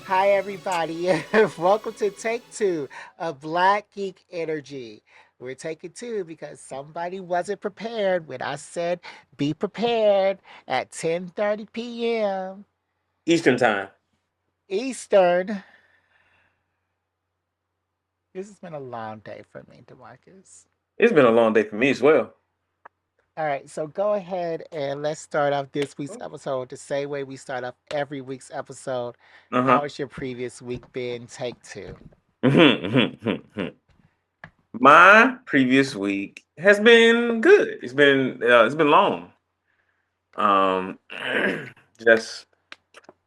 Hi, everybody. Welcome to Take Two of Black Geek Energy. We're taking two because somebody wasn't prepared when I said be prepared at 10:30 p.m. Eastern time. Eastern. This has been a long day for me, DeMarcus. It's been a long day for me as well. All right, so go ahead and let's start off this week's episode the same way we start off every week's episode. How Uh has your previous week been? Take two. huh. My previous week has been good. It's been long. Um, just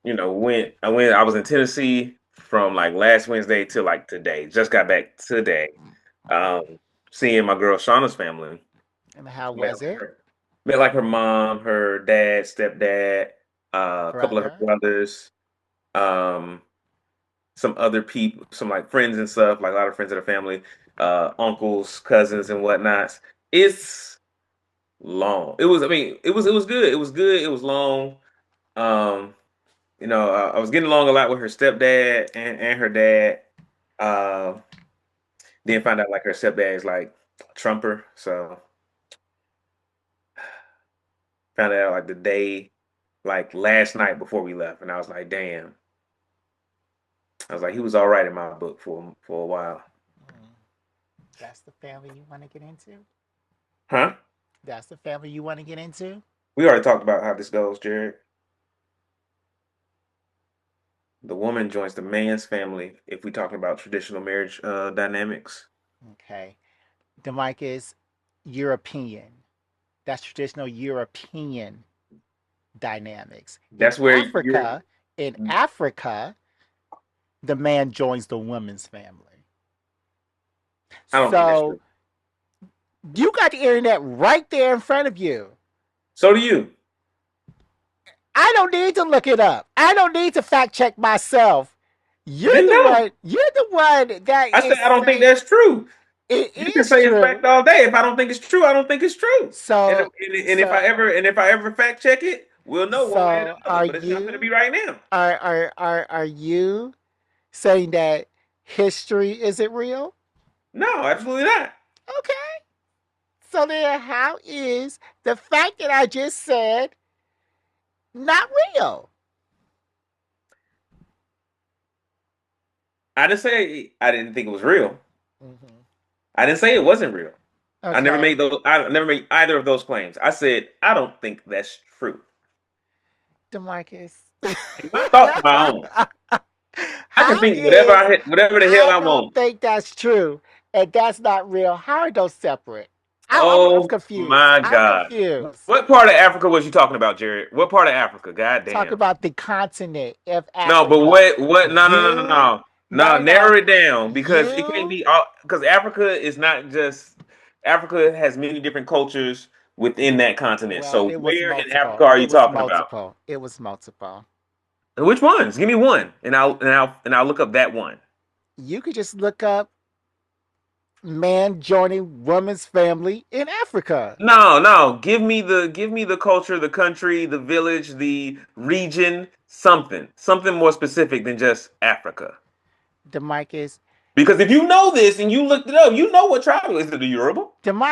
went I was in Tennessee from like last Wednesday till like today. Just got back today. Um, Seeing my girl Shauna's family. And how Met was it, met like her mom, her dad, stepdad, a couple of her brother? brothers. Um, some other people, some like friends and stuff, like a lot of friends of the family, uncles, cousins, and whatnots. It's long. It was good. It was good. It was long. Um, I was getting along a lot with her stepdad and her dad. Uh, then found out like her stepdad is like a Trumper, so found out like the day, like last night before we left, and I was like, damn. I was like, he was all right in my book for a while, Mm. That's the family you want to get into? huh? That's the family you want to get into? We already talked about how this goes, Jared. The woman joins the man's family if we're talking about traditional marriage dynamics. Okay. Demarcus, European. That's traditional European dynamics. In That's where you're. Africa, the man joins the woman's family. I don't think that's So true. you got the internet right there in front of you. So do you. I don't need to look it up. I don't need to fact check myself. You're Then the no. one. You're the one that I said is I don't think saying that's true. it You can is say it's fact true. all day. If I don't think it's true, I don't think it's true. And, So, and if so, I ever fact check it, we'll know one way or so, the other. But it's not going to be right now. are you saying that history isn't real? No, absolutely not. Okay. So then, how is the fact that I just said not real? I didn't say I didn't think it was real. Hmm. I didn't say it wasn't real. Okay, I never made either of those claims. I said I don't think that's true. Demarcus. My thoughts are my own. I can How think is whatever the hell I I don't want. think that's true and that's not real? How are those separate? I'm Oh confused. my I'm God. confused. What part of Africa was you talking about, Jared? What part of Africa? God Talk damn. about the continent of No, but Africa. no, no, no, no, You, no. No, no. narrow it down because it can't You, be all because Africa is not just Africa has many different cultures within that continent. well, So it was where in Africa multiple. are you It was talking about? multiple. It was multiple. Which ones? Give me one and I'll look up that one. You could just look up man joining woman's family in Africa. No, no. Give me the culture, the country, the village, the region, something. Something more specific than just Africa. Demarcus, Because if you know this and you looked it up, you know what tribe is it the Yoruba?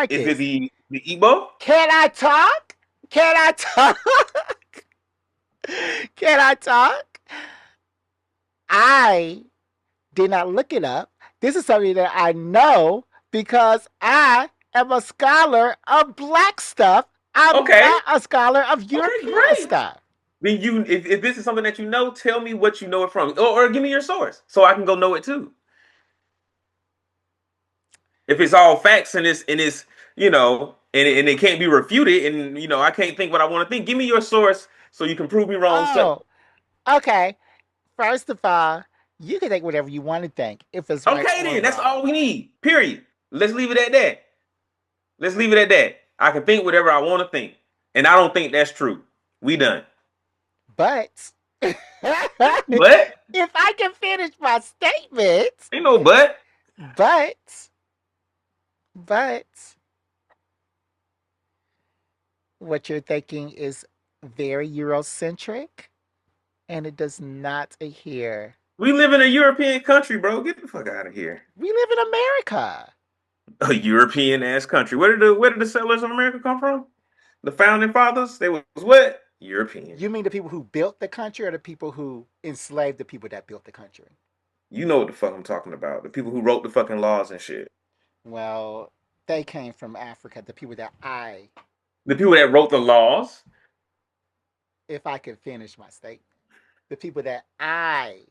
Is it Demarcus, the Igbo? can I talk? Can I talk? Can I talk? I did not look it up. This is something that I know because I am a scholar of black stuff. I'm Okay. not a scholar of Okay, European great. stuff. Then if this is something that you know, tell me what you know it from. Or give me your source so I can go know it too. If it's all facts and it's and it can't be refuted and I can't think what I want to think, give me your source so you can prove me wrong. So Oh, okay. First of all, you can think whatever you want to think, if it's right okay or then, that's wrong. all we need. Period. Let's leave it at that. Let's leave it at that. I can think whatever I want to think. And I don't think that's true. We done. But if But I can finish my statement, ain't no but. but, but, what you're thinking is very Eurocentric and it does not adhere. We live in a European country, bro. Get the fuck out of here. We live in America. A European ass country. Where did the settlers of America come from? The founding fathers? They was what? European. You mean the people who built the country or the people who enslaved the people that built the country? You know what the fuck I'm talking about. The people who wrote the fucking laws and shit. Well, they came from Africa, the people that The people that wrote the laws. if I could finish my statement, the people that I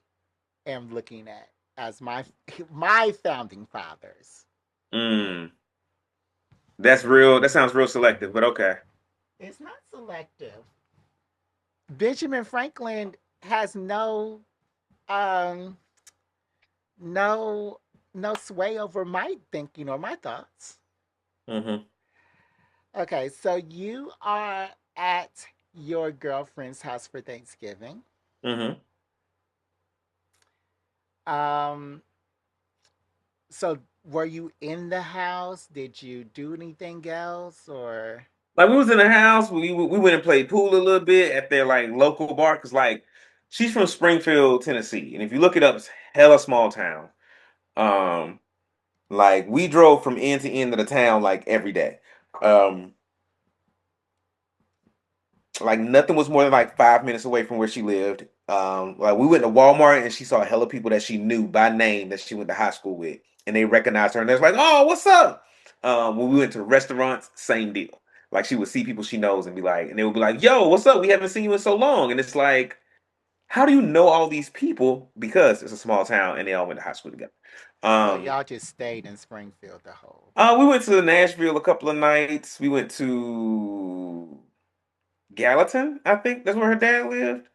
am looking at as my founding fathers. Mm, that's real. That sounds real selective, but okay. It's not selective. Benjamin Franklin has um no no sway over my thinking or my thoughts. Mm-hmm. Okay, so you are at your girlfriend's house for Thanksgiving. Mm-hmm. Um, so were you in the house? Did you do anything else or Like we was in the house. We went and played pool a little bit at their like local bar because like she's from Springfield, Tennessee, and if you look it up, it's hella small town. Um, like we drove from end to end of the town like every day. Um, like nothing was more than like 5 minutes away from where she lived. Like we went to Walmart and she saw a hella people that she knew by name that she went to high school with, and they recognized her and they're like, "Oh, what's up?" When we went to restaurants, same deal. Like she would see people she knows and be like, and they would be like, "Yo, what's up? We haven't seen you in so long." And it's like, how do you know all these people? Because it's a small town and they all went to high school together. so Um, y'all just stayed in Springfield the whole we went to Nashville a couple of nights. We went to Gallatin, I think that's where her dad lived.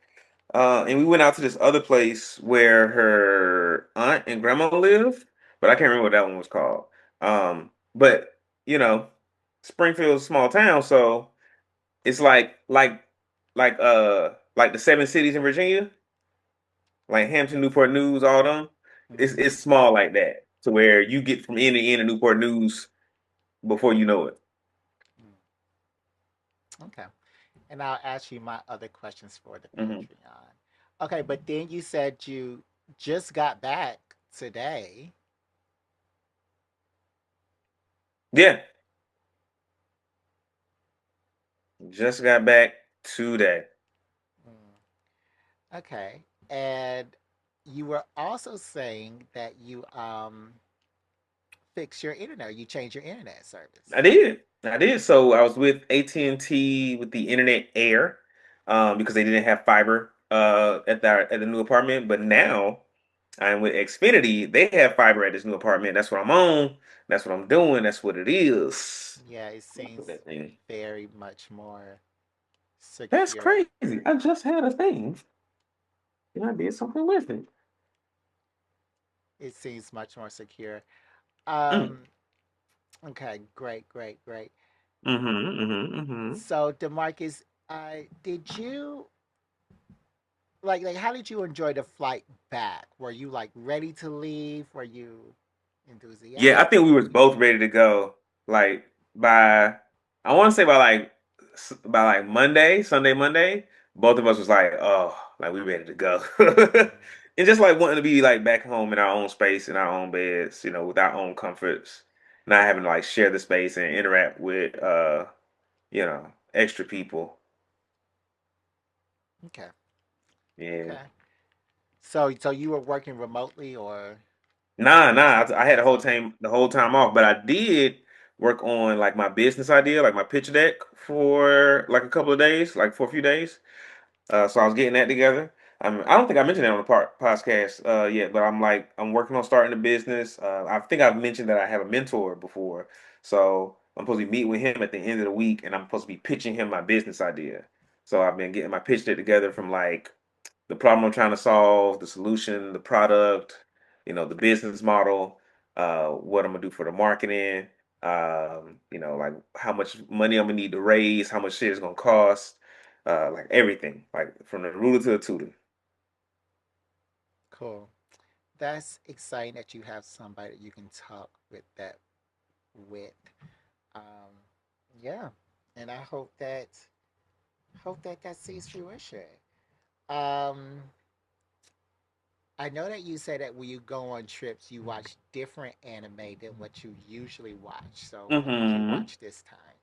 And we went out to this other place where her aunt and grandma lived, but I can't remember what that one was called. But you know, Springfield's a small town, so it's like the seven cities in Virginia, like Hampton, Newport News, all them. hmm It's small like that, to where you get from end to end of Newport News before you know it. Okay. And I'll ask you my other questions for the Hmm. Patreon. Okay, but then you said you just got back today. Yeah, just got back today. Mm, okay. And you were also saying that you fix your internet, you change your internet I service. did. I did. So I was with AT&T with the Internet Air, because they didn't have fiber at the new apartment. But now I'm with Xfinity. They have fiber at this new apartment. That's what I'm on. That's what I'm doing. That's what it is. Yeah, it Look at seems that thing. very much more That's secure. crazy. I just had a thing and I did something with it. It seems much more secure. Mm. Um, okay, great, great, great. Mm-hmm. Mm-hmm. Mm-hmm. So, Demarcus, did you like how did you enjoy the flight back? Were you like ready to leave? Were you Yeah, I think we enthusiastic? was both ready to go. Like by, I want to say by by like Monday, Sunday, Monday, both of us was like, oh, like we ready to go, Mm, and just like wanting to be like back home in our own space, in our own beds, with our own comforts, not having to like share the space and interact with extra people. okay, Yeah. okay. So you were working remotely, or Nah, you nah. took some I had days off? the whole time off, but I did work on like my business idea, like my pitch deck for like a couple of days, like for a few days. So I was getting that together. I don't think I mentioned that on the podcast yet, but I'm working on starting a business. I think I've mentioned that I have a mentor before, so I'm supposed to be meeting with him at the end of the week, and I'm supposed to be pitching him my business idea. So I've been getting my pitch deck together from like the problem I'm trying to solve, the solution, the product, the business model, what I'm gonna do for the marketing, like how much money I'm gonna need to raise, how much shit is gonna cost, like everything, like from the ruler to the tutor. Cool. That's exciting that you have somebody that you can talk with that with. Um, yeah, and I hope that that sees fruition. Um, I know that you say that when you go on trips, you watch different anime than what you usually watch. So, what did you Mm-hmm. watch this time?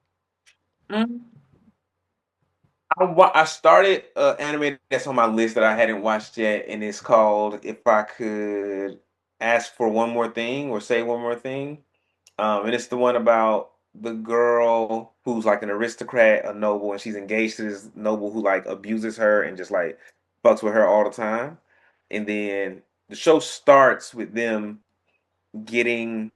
I started anime that's on my list that I hadn't watched yet, and it's called "If I Could Ask for One More Thing" or "Say One More Thing." And it's the one about the girl who's like an aristocrat, a noble, and she's engaged to this noble who like abuses her and just like fucks with her all the time. And then the show starts with them getting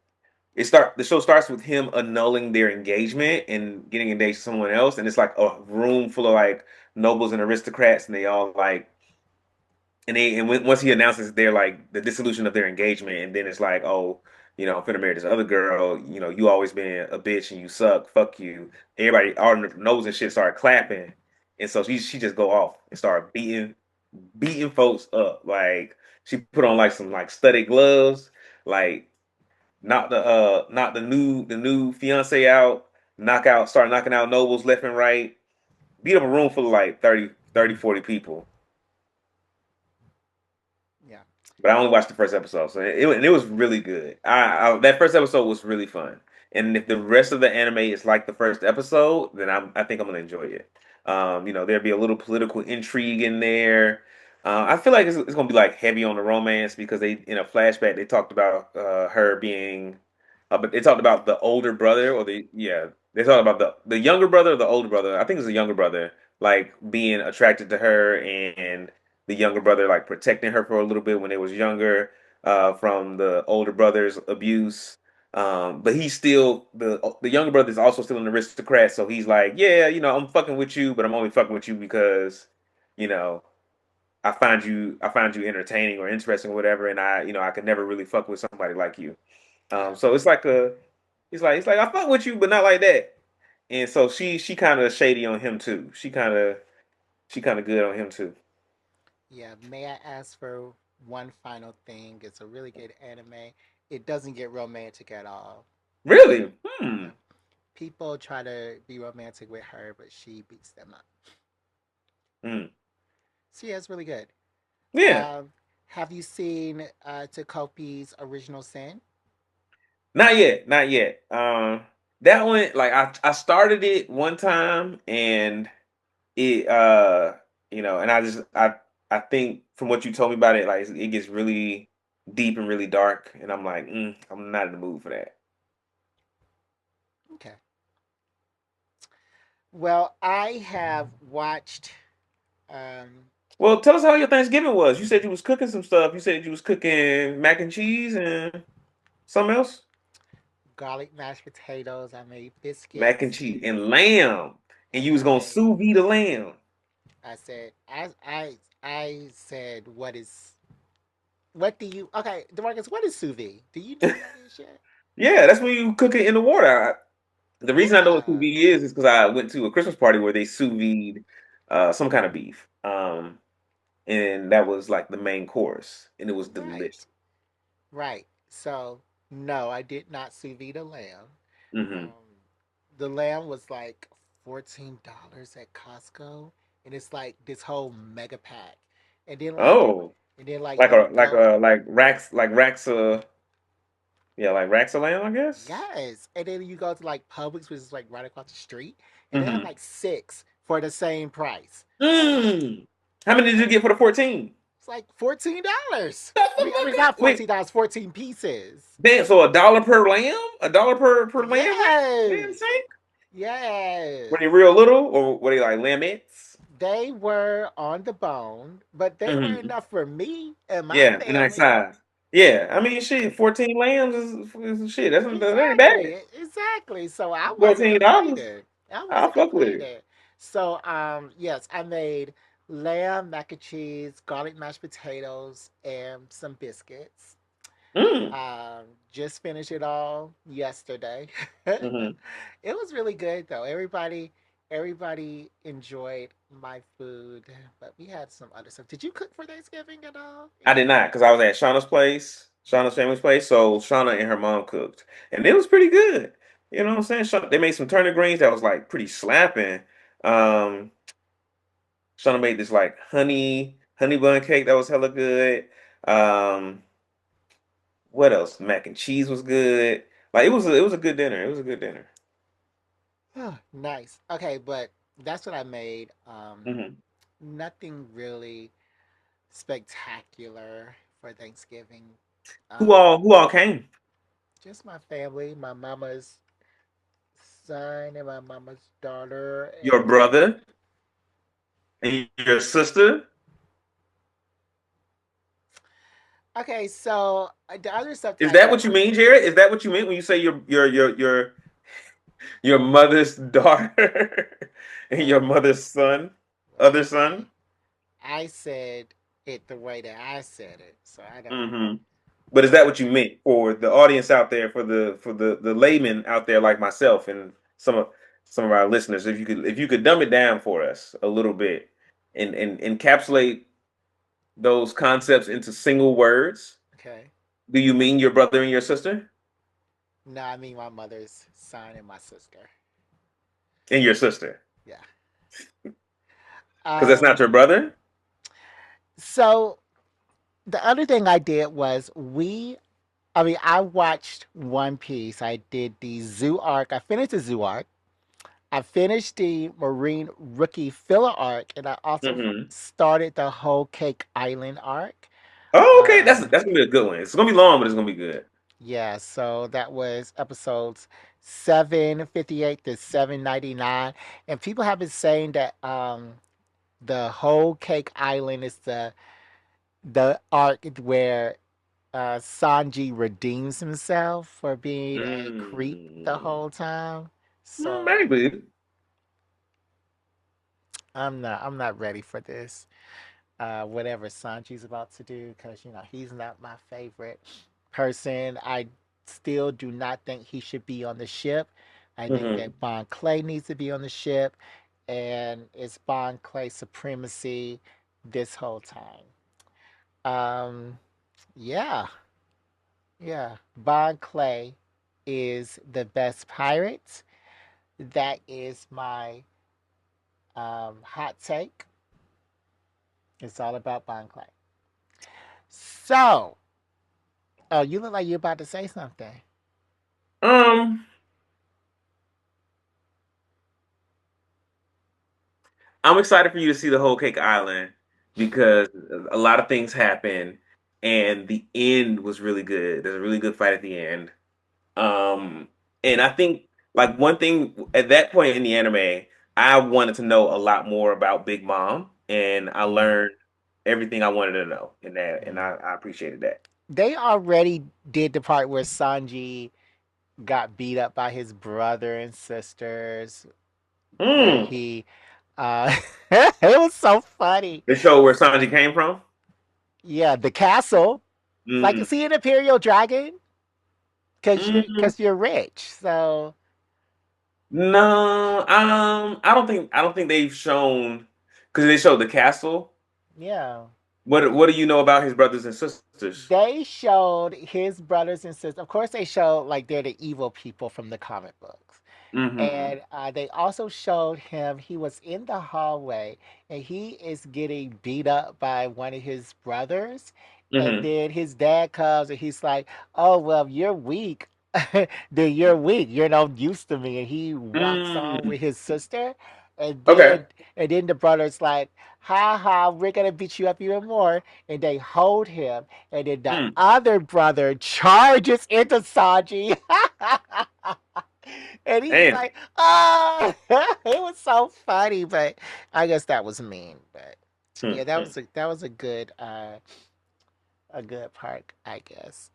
the show starts with him annulling their engagement and getting engaged to someone else, and it's like a room full of like nobles and aristocrats, and they all like once he announces their like the dissolution of their engagement, and then it's like, oh, I'm finna marry this other girl. You always been a bitch and you suck. Fuck you. Everybody, all the nobles and shit started clapping, and so she just go off and start beating folks up. Like she put on like some like studded gloves, like knock the new fiance out, start knocking out nobles left and right, beat up a room full of like 40 people. Yeah. But I only watched the first episode, so it was really good. That first episode was really fun, and if the rest of the anime is like the first episode, then I think I'm gonna enjoy it. There'll be a little political intrigue in there. I feel like it's gonna be like heavy on the romance because they in a flashback they talked about her being, but they talked about the older brother or they talked about the younger brother or the older brother. I think it's the younger brother like being attracted to her and the younger brother like protecting her for a little bit when they was younger from the older brother's abuse. But he's still the younger brother is also still an aristocrat, so he's like, yeah, I'm fucking with you, but I'm only fucking with you because, you know, I find you entertaining or interesting or whatever, and I could never really fuck with somebody like you. Yeah. So it's like I fuck with you, but not like that. And so she kind of shady on him too. She kind of good on him too. Yeah. May I ask for one final thing? It's a really good anime. It doesn't get romantic at all. Really? Hmm. Yeah. People try to be romantic with her, but she beats them up. Hmm. So, yeah, it's really good. Yeah. Have you seen Takopi's Original Sin? Not yet. Not yet. That one, like I started it one time and it and I think from what you told me about it, like it gets really deep and really dark, and I'm like, I'm not in the mood for that. Okay. Well, I have watched um, Well, tell us how your Thanksgiving was. You said you was cooking some stuff. You said you was cooking mac and cheese and something else. garlic mashed potatoes. I made Mac and biscuits, cheese and lamb, and you and was I gonna made. sous vide the lamb. I said, I said, what do you? Okay, Demarcus, what is sous vide? Do you know what that is yet? Yeah, that's when you cook it in the water. The reason I know what sous Yeah. vide is because I went to a Christmas party where they sous vide some kind of beef, and that was like the main course, and it was delicious. Right. Right. So no, I did not sous vide a lamb. Hmm. Um, the lamb was like $14 at Costco, and it's like this whole mega pack, and then Oh, like like you a like go. a like racks yeah, like racks of lamb, I guess. Yes, and then you go to like Publix, which is like right across the street, and they have Hmm. like six for the same price. Mm. How many did you And get for the 14? it's like $14. Shut the I mean, fuck it's up. not Wait, $14, 14 pieces. damn, so a dollar per lamb? A dollar per lamb rack? Lamb Yes, shank? Were they yes. real little or were they like lambettes? They were on the bone, but they were Hmm. enough for me and my Yeah, in that family. size. Yeah, I mean, shit, 14 lambs is shit. That ain't bad. Exactly, exactly. So I wasn't $14. complaining. I I'll wasn't fuck with it. complaining. So yes, I made lamb mac and cheese, garlic mashed potatoes, and some biscuits. Mm. Just finished it all yesterday. Hmm. It was really good though. Everybody enjoyed my food, but we had some other stuff. Did you cook for Thanksgiving at all? I did not because I was at Shauna's place, Shauna's Mm-hmm. family's place. So Shauna and her mom cooked, and it was pretty good. You know what I'm saying? They made some turnip greens that was like pretty slapping. Um, Shauna made this like honey bun cake that was hella good. Um, what else? Mac and cheese was good. Like it was a good dinner. It was a good dinner. Oh, nice. Okay, but that's what I made. Hmm. Nothing really spectacular for Thanksgiving. Who Um, all came? just my family, my mama's son and my mama's daughter, Your and brother and your sister? okay. So the other stuff that Is I that did, what you mean, Jared? Is that what you mean when you say your mother's daughter and your well, mother's son, other okay, son? I said it the way that I said it, so I don't. Hmm. But is that So what you meant for the audience out there, for the layman out there like myself and some of our listeners? If you could dumb it down for us a little bit and encapsulate those concepts into single words, okay. do you mean your brother and your sister No, I mean my mother's son and my sister. and your sister? Yeah. Because that's not Um. your brother. So the other thing I did was I mean, I watched One Piece. I did the Zoo arc. I finished the Zoo arc. I finished the Marine Rookie filler arc, and I also Hmm. started the whole Cake Island arc. Oh, okay. Um, That's gonna be a good one. It's gonna be long, but it's gonna be good. yeah, so that was episodes 758 to 799, and people have been saying that the whole Cake Island is the arc where Sanji redeems himself for being a creep the Mm. whole time. Mm, So maybe. I'm not ready for this. Whatever Sanji's about to do, because he's not my favorite person. I still do not think he should be on the ship. I think Hmm. that Bon Clay needs to be on the ship, and it's Bon Clay supremacy this whole time. Um, yeah, yeah. Bon Clay is the best pirate. That is my hot take. It's all about Bon Clay. So, oh, you look like you're about to say something. Um, I'm excited for you to see the whole Cake Island because a lot of things happen and the end was really good. There's a really good fight at the end. Um, and I think like one thing at that point in the anime, I wanted to know a lot more about Big Mom, and I Mm, learned everything I wanted to know in that, and mm. I appreciated that. They already did the part where Sanji got beat up by his brother and sisters, where Mm. he, it was so funny. They show where Sanji came from. Yeah, the castle, like Mm. see an Imperial Dragon, Mm. cause you're rich. So No, I don't think they've shown because they showed the castle. yeah, What do you know about his brothers and sisters? they showed his brothers and sisters. Of course, they showed like they're the evil people from the comic books. Mm-hmm. And they also showed him he was in the hallway and he is getting beat up by one of his brothers. And Mm-hmm. then his dad comes and he's like, "Oh well, you're weak. Then you're weak. You're not used to me." And he walks on Mm. with his sister. And Okay. then the brother's like, "Ha ha, we're gonna beat you up even more." And they hold him. And then the Mm. other brother charges into Sanji. And he's Damn. like, "Ah!" It was so funny, but I guess that was mean. But yeah, Mm-hmm. that was a good part, I guess.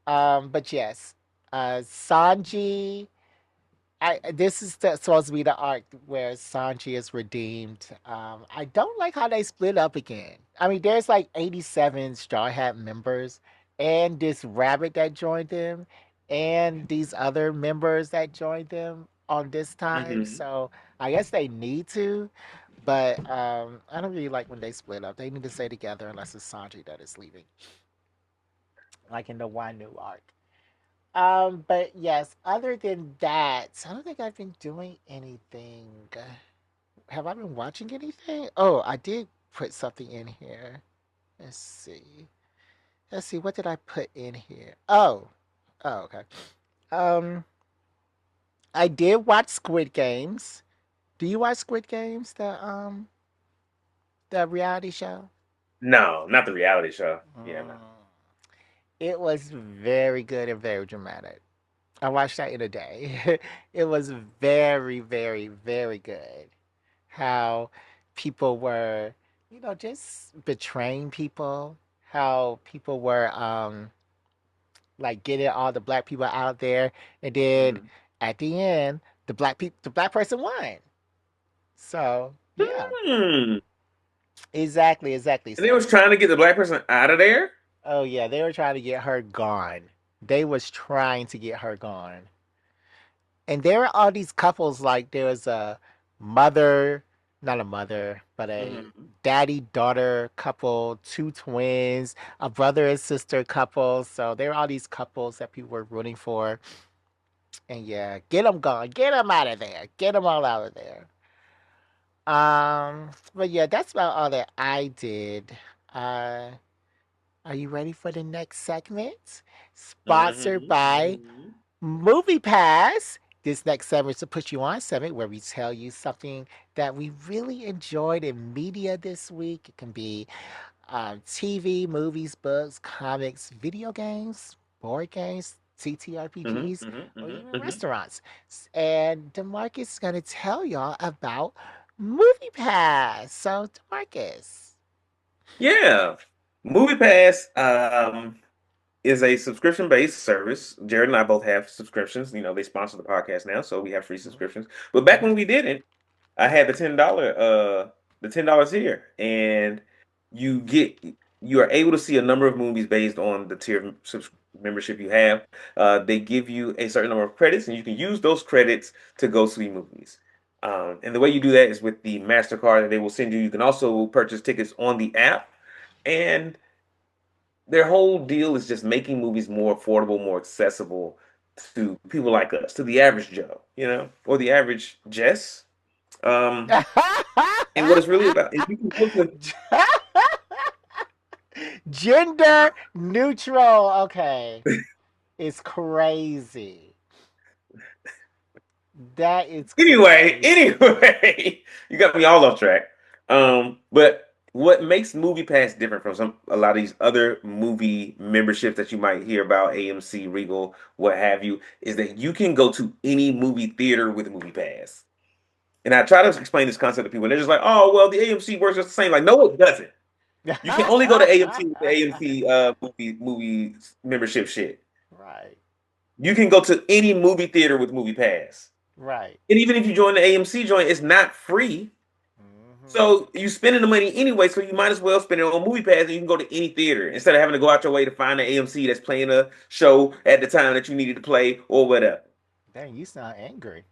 But yes, Sanji. This is supposed to be the arc where Sanji is redeemed. I don't like how they split up again. I mean, there's like 87 Straw Hat members, and this rabbit that joined them, and these other members that joined them on this time. Mm-hmm. So I guess they need to, but I don't really like when they split up. They need to stay together unless it's Sanji that is leaving, like in the Wanu arc. But yes, other than that, I don't think I've been doing anything. Have I been watching anything? Oh, I did put something in here. Let's see. let's see, what did I put in here? Oh, okay. Um, I did watch Squid Games. Do you watch Squid Games, the reality show? No, not the reality show. Yeah, no. Mm. It was very good and very dramatic. I watched that in a day. It was very, very, very good. How people were, just betraying people. How people were like getting all the black people out there, and then Mhm. at the end, the black person won. So yeah, Hmm. exactly, exactly. And they So was trying to get the black person out of there. oh yeah, they were trying to get her gone. They was trying to get her gone. And there are all these couples, like there was a mother, not a mother, but a Hmm. daddy daughter couple, two twins, a brother and sister couple. So there are all these couples that people were rooting for. And yeah, get them gone, get them out of there, get them all out of there. But yeah, that's about all that I did. Uh, are you ready for the next segment? Sponsored Hmm. by Hmm. MoviePass. This next segment is to put you on segment where we tell you something that we really enjoyed in media this week. It can be TV, movies, books, comics, video games, board games, Hmm. TTRPGs, Hmm. or Hmm. even Hmm. restaurants. And DeMarcus is going to tell y'all about MoviePass. So, DeMarcus. Yeah. MoviePass is a subscription-based service. Jared and I both have subscriptions. They sponsor the podcast now, so we have free subscriptions. But back when we didn't, I had the $10 here, and you get you are able to see a number of movies based on the tier membership you have. They give you a certain number of credits, and you can use those credits to go see movies. And the way you do that is with the MasterCard that they will send you. You can also purchase tickets on the app, and their whole deal is just making movies more affordable, more accessible to people like us, to the average Joe, or the average Jess. Um, and what it's really about is you can go to. Gender neutral. Okay. It's crazy. That is Anyway, crazy. anyway, you got me all off track. But what makes MoviePass different from a lot of these other movie memberships that you might hear about, AMC, Regal, what have you, is that you can go to any movie theater with MoviePass. And I try to explain this concept to people, and they're just like, "Oh, well, the AMC works just the same." Like, no, it doesn't. You can only go to AMC with the AMC movie membership shit. Right. You can go to any movie theater with MoviePass. Right. And even if you join the AMC joint, it's not free. Hmm. So you spending the money anyway, so you might as well spend it on MoviePass, and you can go to any theater instead of having to go out your way to find an AMC that's playing a show at the time that you needed to play or whatever. Dang, you sound angry.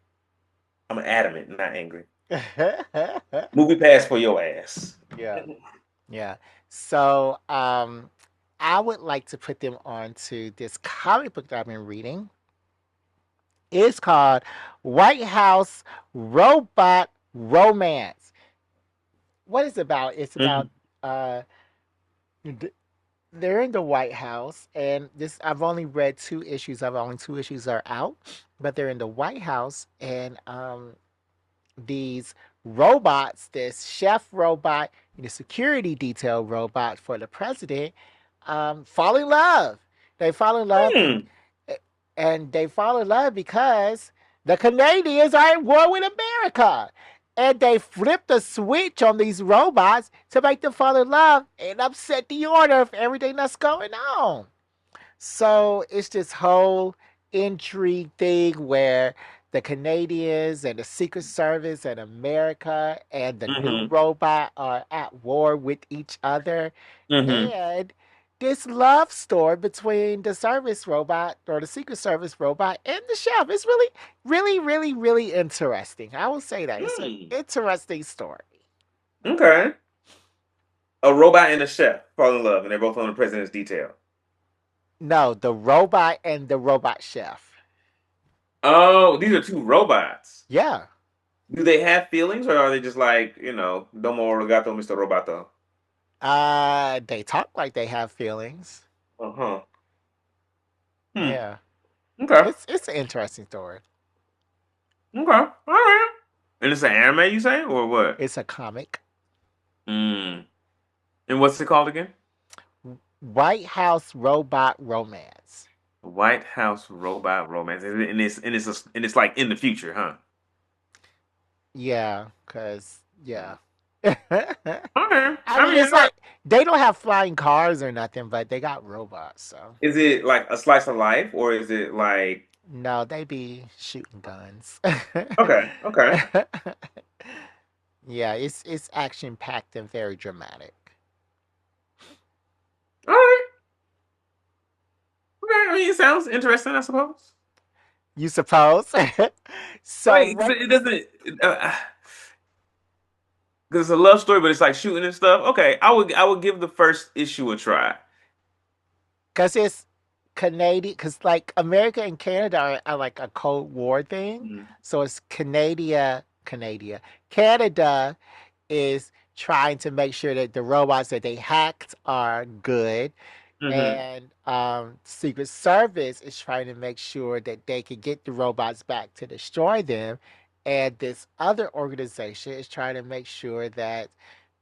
I'm adamant, not angry. MoviePass for your ass. Yeah. Yeah. So, I would like to put them on to this comic book that I've been reading. It's called White House Robot Romance. What is it about? It's about Mhm. uh they're in the White House, and this I've only read two issues. I've only two issues are out, but they're in the White House, and these robots, this chef robot and the security detail robot for the president, fall in love. They fall in love, Hmm. and they fall in love because the Canadians are at war with America. And they flip the switch on these robots to make them fall in love and upset the order of everything that's going on. So it's this whole intrigue thing where the Canadians and the Secret Service and America and the new Hmm. robot are at war with each other. Hmm. And this love story between the service robot or the Secret Service robot and the chef is really, really, really, really interesting. I will say that. It's an Hmm. interesting story. Okay. A robot and a chef fall in love, and they're both on the president's detail. No, the robot and the robot chef. Oh, these are two robots. Yeah. Do they have feelings, or are they just like, Domo arigato, Mr. Roboto? They talk like they have feelings. Uh-huh. Hmm. Yeah, Okay. it's an interesting story. Okay. All right. And it's an anime, you say, or what? It's a comic. Hmm. And what's it called again? White House Robot Romance. White House Robot Romance. And it's like in the future, huh? Yeah, cause Hmm. yeah. Okay. I I mean, mean, it's like they don't have flying cars or nothing, but they got robots. So is it like a slice of life, or is it like no, they be shooting guns. okay, okay, Yeah, it's action packed and very dramatic. all right, okay. I mean, it sounds interesting, I suppose. You suppose? So Like what? it doesn't, because it's a love story, but it's like shooting and stuff. Okay, I would give the first issue a try. Because it's Canadian. Because like America and Canada are like a Cold War thing. Mm-hmm. So it's Canada is trying to make sure that the robots that they hacked are good, Mm-hmm. and Secret Service is trying to make sure that they can get the robots back to destroy them, and this other organization is trying to make sure that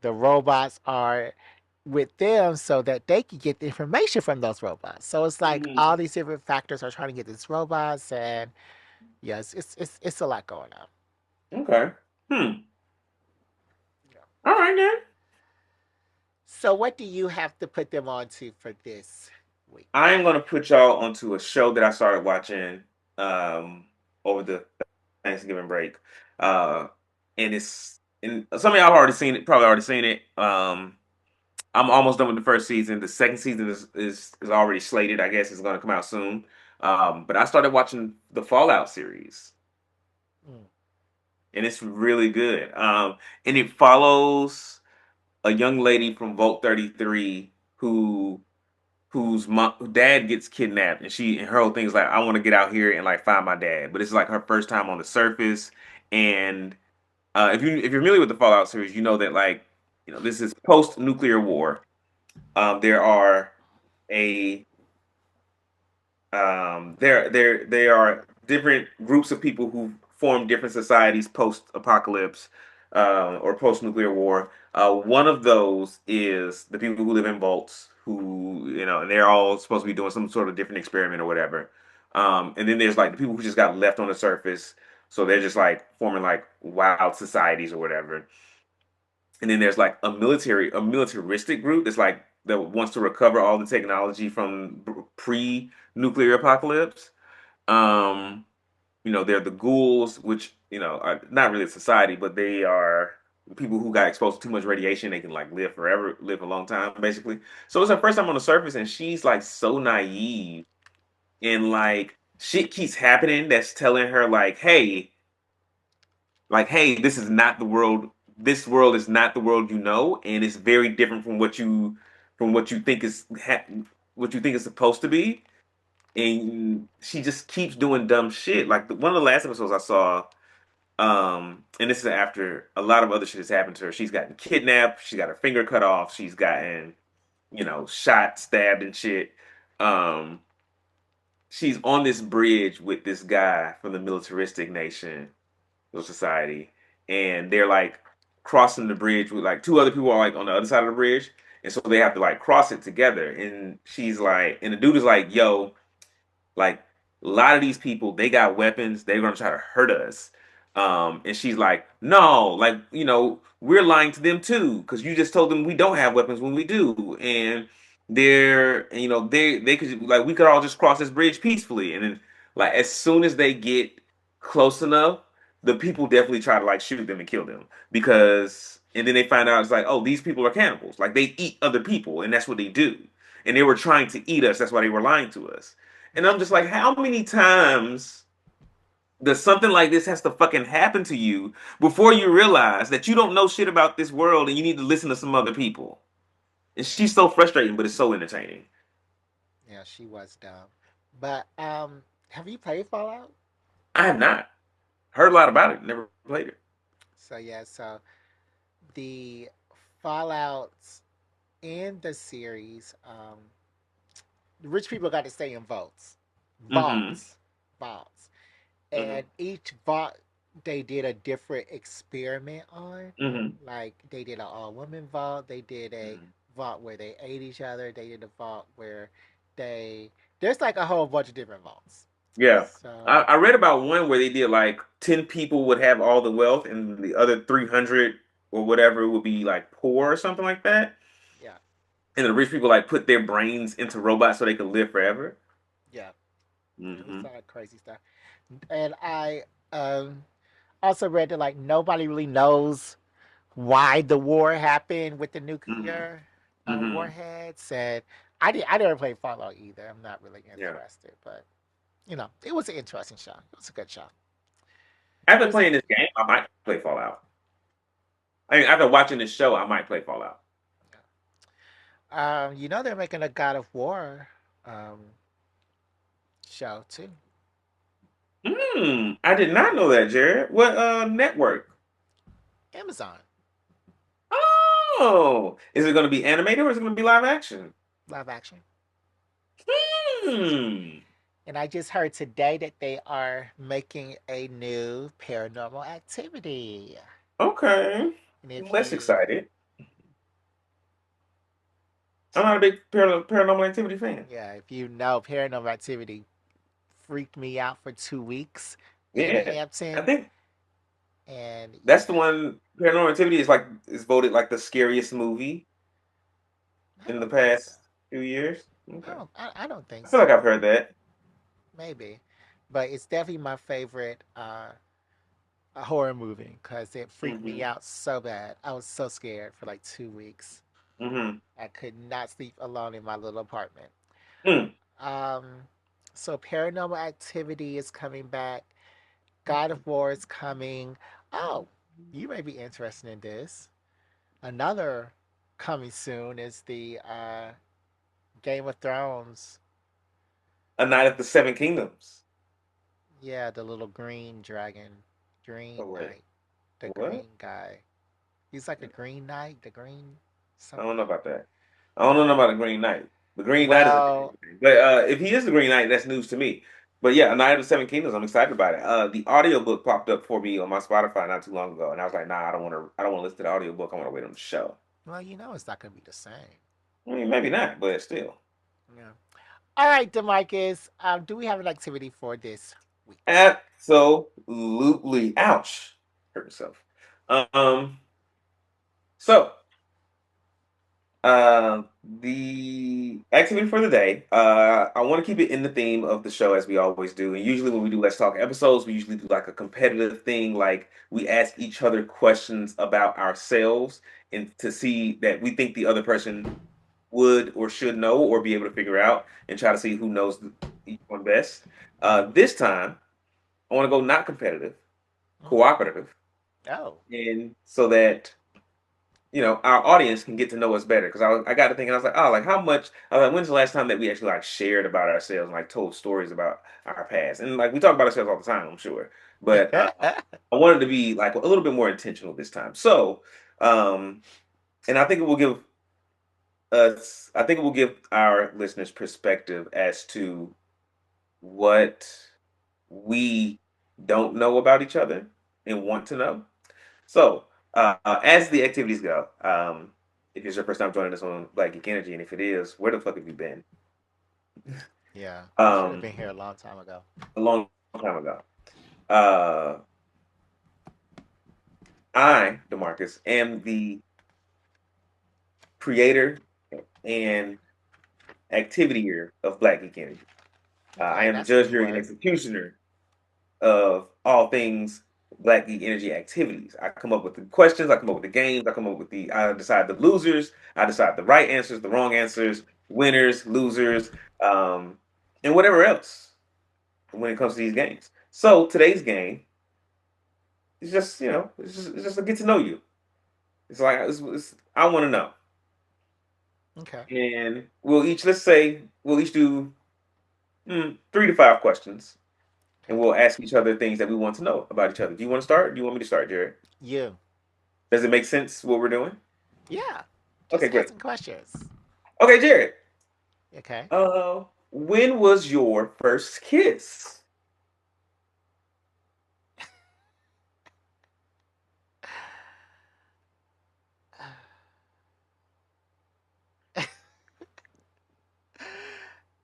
the robots are with them so that they can get the information from those robots. So it's like all these different factors are trying to get these robots, and yes, it's a lot going on. Okay. Hmm. Yeah. All right then. So what do you have to put them on to for this week? I am gonna put y'all onto a show that I started watching um over the Thanksgiving break. Uh and some of y'all have already seen it, probably already seen it. I'm almost done with the first season. The second season is already slated. I guess it's gonna come out soon. But I started watching the Fallout series, Mm. and it's really good. And it follows a young lady from Vault 33 whose dad gets kidnapped, and her whole thing is like, I want to get out here and like find my dad. But it's like her first time on the surface. And if you're familiar with the Fallout series, you know that like this is post nuclear war. There are a there are different groups of people who form different societies post apocalypse or post nuclear war. One of those is the people who live in vaults, who and they're all supposed to be doing some sort of different experiment or whatever. And then there's like the people who just got left on the surface, so they're just like forming like wild societies or whatever. And then there's like a militaristic group that's like that wants to recover all the technology from pre-nuclear apocalypse. Um, they're the ghouls, which are not really a society, but they are people who got exposed to too much radiation. They can like live forever, live a long time, basically. So it's her first time on the surface, and she's like so naive, and like shit keeps happening that's telling her like, hey, this is not the world. This world is not the world you know, and it's very different from what you think what you think is supposed to be. And she just keeps doing dumb shit. Like one of the last episodes I saw, and this is after a lot of other shit has happened to her. She's gotten kidnapped. She got her finger cut off. She's gotten, shot, stabbed, and shit. Um, she's on this bridge with this guy from the militaristic nation society, and they're like crossing the bridge with like two other people are like on the other side of the bridge, and so they have to like cross it together. And she's like, and the dude is like, "Yo, like a lot of these people, they got weapons. They're gonna try to hurt us." And she's like, "No, like we're lying to them too, because you just told them we don't have weapons when we do, and they could like we could all just cross this bridge peacefully." And then like as soon as they get close enough, the people definitely try to like shoot them and kill them because, and then they find out it's like, oh, these people are cannibals. Like they eat other people, and that's what they do. And they were trying to eat us. That's why they were lying to us. And I'm just like, how many times does something like this has to fucking happen to you before you realize that you don't know shit about this world and you need to listen to some other people? And she's so frustrating, but it's so entertaining. Yeah, she was dumb. But have you played Fallout? I have not heard a lot about it, never played it. So yeah, so the Fallouts in the series, The rich people got to stay in votes, Mm-hmm. vaults, vaults, Mm-hmm. and each vault they did a different experiment on. Mm-hmm. Like they did an all-woman vault. They did a Mm-hmm. vault where they ate each other. They did a vault where they there's like a whole bunch of different vaults. Yeah. I, So I read about one where they did like 10 people would have all the wealth and the other 300 or whatever would be like poor or something like that. yeah, And the rich people like put their brains into robots so they could live forever. yeah, it was Hmm. all crazy stuff. And I um, also read that like nobody really knows why the war happened with the Hmm. nuclear Hmm. warheads. And I never played Fallout either. I'm not really Yeah. interested, but it was an interesting show. It was a good show. It After was a playing this game, I might play Fallout. I mean, after watching this show, I might play Fallout. they're making a God of War um, show too. I did not know that, Jared. What network? Amazon Oh, is it going to be animated or is it going to be live action? live action. Hmm. And I just heard today that they are making a new Paranormal Activity. Okay. And if Less you, excited. I'm not a big paranormal activity fan. yeah, if you know Paranormal Activity freaked me out for 2 weeks in Yeah. I Hampton, think and that's the one. Paranormal Activity is voted like the scariest movie I in the don't think so. past few years. Okay. I don't think I feel so. like I've heard that. Maybe, but it's definitely my favorite horror movie because it freaked me Hmm. out so bad. I was so scared for like 2 weeks. Hmm. I could not sleep alone in my little apartment. Mm. Um, so Paranormal Activity is coming back. God of War is coming. Oh, you may be interested in this. Another coming soon is the Game of Thrones. A Night of the Seven Kingdoms. Yeah, the little green dragon, Oh Green wait, Knight, the what? green guy. He's like a green knight, the green I don't know something. about that. I don't know about the Green Knight. The Green Knight is a Well, but if he is the Green Knight, that's news to me. But yeah, A Night of the Seven Kingdoms, I'm excited about it. The audiobook popped up for me on my Spotify not too long ago, and I was like, nah, I don't want to listen to the audiobook. I want to wait on the show. well, it's not gonna be the same. I mean, maybe not, but still. Yeah. All right, Demarcus. Do we have an activity for this week? Absolutely. Ouch. Hurt myself. Um, so the activity for the day, I want to keep it in the theme of the show as we always do. And usually when we do Let's Talk episodes, we usually do like a competitive thing, like we ask each other questions about ourselves and to see that we think the other person would or should know or be able to figure out and try to see who knows each one best. This time, I want to go not competitive, Mm. cooperative, Oh. and so that our audience can get to know us better. Because I got to thinking, I was like, oh, like how much? I was like, when's the last time that we actually like shared about ourselves and like told stories about our past? And like we talk about ourselves all the time, I'm sure, but I wanted to be like a little bit more intentional this time. So, um, and I think it will give our listeners perspective as to what we don't know about each other and want to know. So, as the activities go, if it's your first time joining us on Black Geek Energy, and if it is, where the fuck have you been? Yeah, you should have Um, been here a long time ago. a long time ago. Uh, I, Demarcus, am the creator and activity of Black Geek Energy. I Okay, am the that's a judge, new jury, and word. executioner of all things Black Geek Energy activities. I come up with the questions, I come up with the games, I decide the losers, I decide the right answers, the wrong answers, winners, losers, um, and whatever else when it comes to these games. So today's game is just, it's just a get to know you. It's like I want to know, Okay. and let's say we'll each do 3 to 5 questions, and Okay. we'll ask each other things that we want to know about each other. Do you want to start? Do you want me to start, Jared? You. Does it make sense what we're doing? Yeah. Okay, Just great. asking questions. Okay, Jared. Okay. When was your first kiss?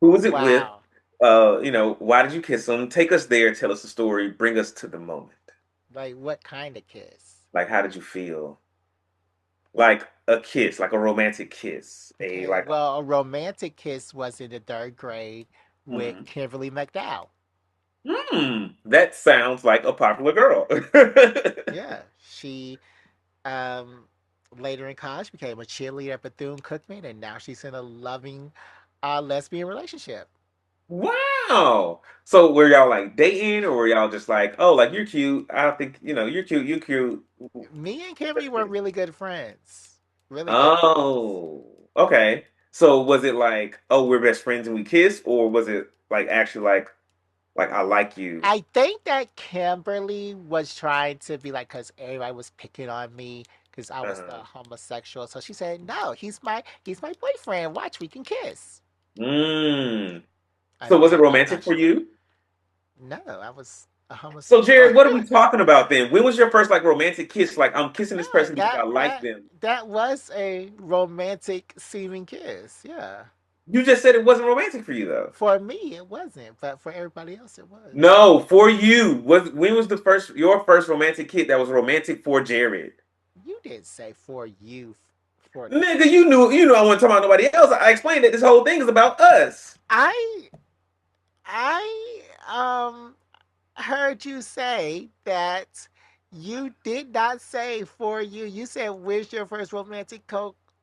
Who was it with? Wow. Why did you kiss him? Take us there, tell us the story, bring us to the moment. Like what kind of kiss? Like, how did you feel? Like a kiss, like a romantic kiss. A Okay. like Well, a romantic kiss was in the third grade with hmm. Kimberly McDowell. That sounds like a popular girl. Yeah. She um later in college became a cheerleader at Bethune Cookman, and now she's in a loving lesbian relationship. Wow. So were y'all like dating or were y'all just like, oh, like you're cute. I don't think, you're cute, you're cute. Me and Kimberly were really good friends. Really good friends. Oh, okay. So was it like, oh, we're best friends and we kiss, or was it like actually like I like you? I think that Kimberly was trying to be like, because everybody was picking on me because I was the Uh-huh. homosexual. So she said, "No, he's my boyfriend. Watch, we can kiss." Mm. I So was it think I romantic thought for she was. you? No, I was a So homosexual. Jared, what are we talking about then? When was your first like romantic kiss? Like I'm kissing this No, person because I that like that them. that was a romantic seeming kiss. Yeah, You just said it wasn't romantic for you though. for me it wasn't, but for everybody else it was. No, for you. When was your first romantic kiss that was romantic for Jared? You didn't say for you, for the Nigga, first. you knew I wasn't talking about nobody else. I explained that this whole thing is about us. I I heard you say that you did not say for you. You said where's your first romantic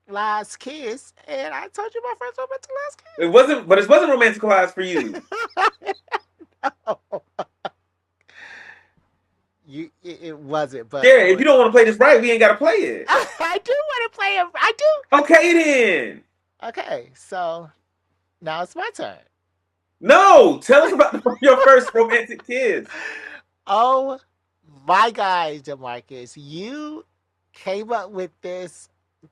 last kiss, and I told you my first romantic last But it wasn't romanticized for you. kiss. No, it wasn't, but Jared, if for you don't want to play this right, we ain't gotta play it. I do want to play it. I do. Okay then. Okay, so now it's my turn. No, tell us about your first romantic kiss. Oh my God, Demarcus, you came up with this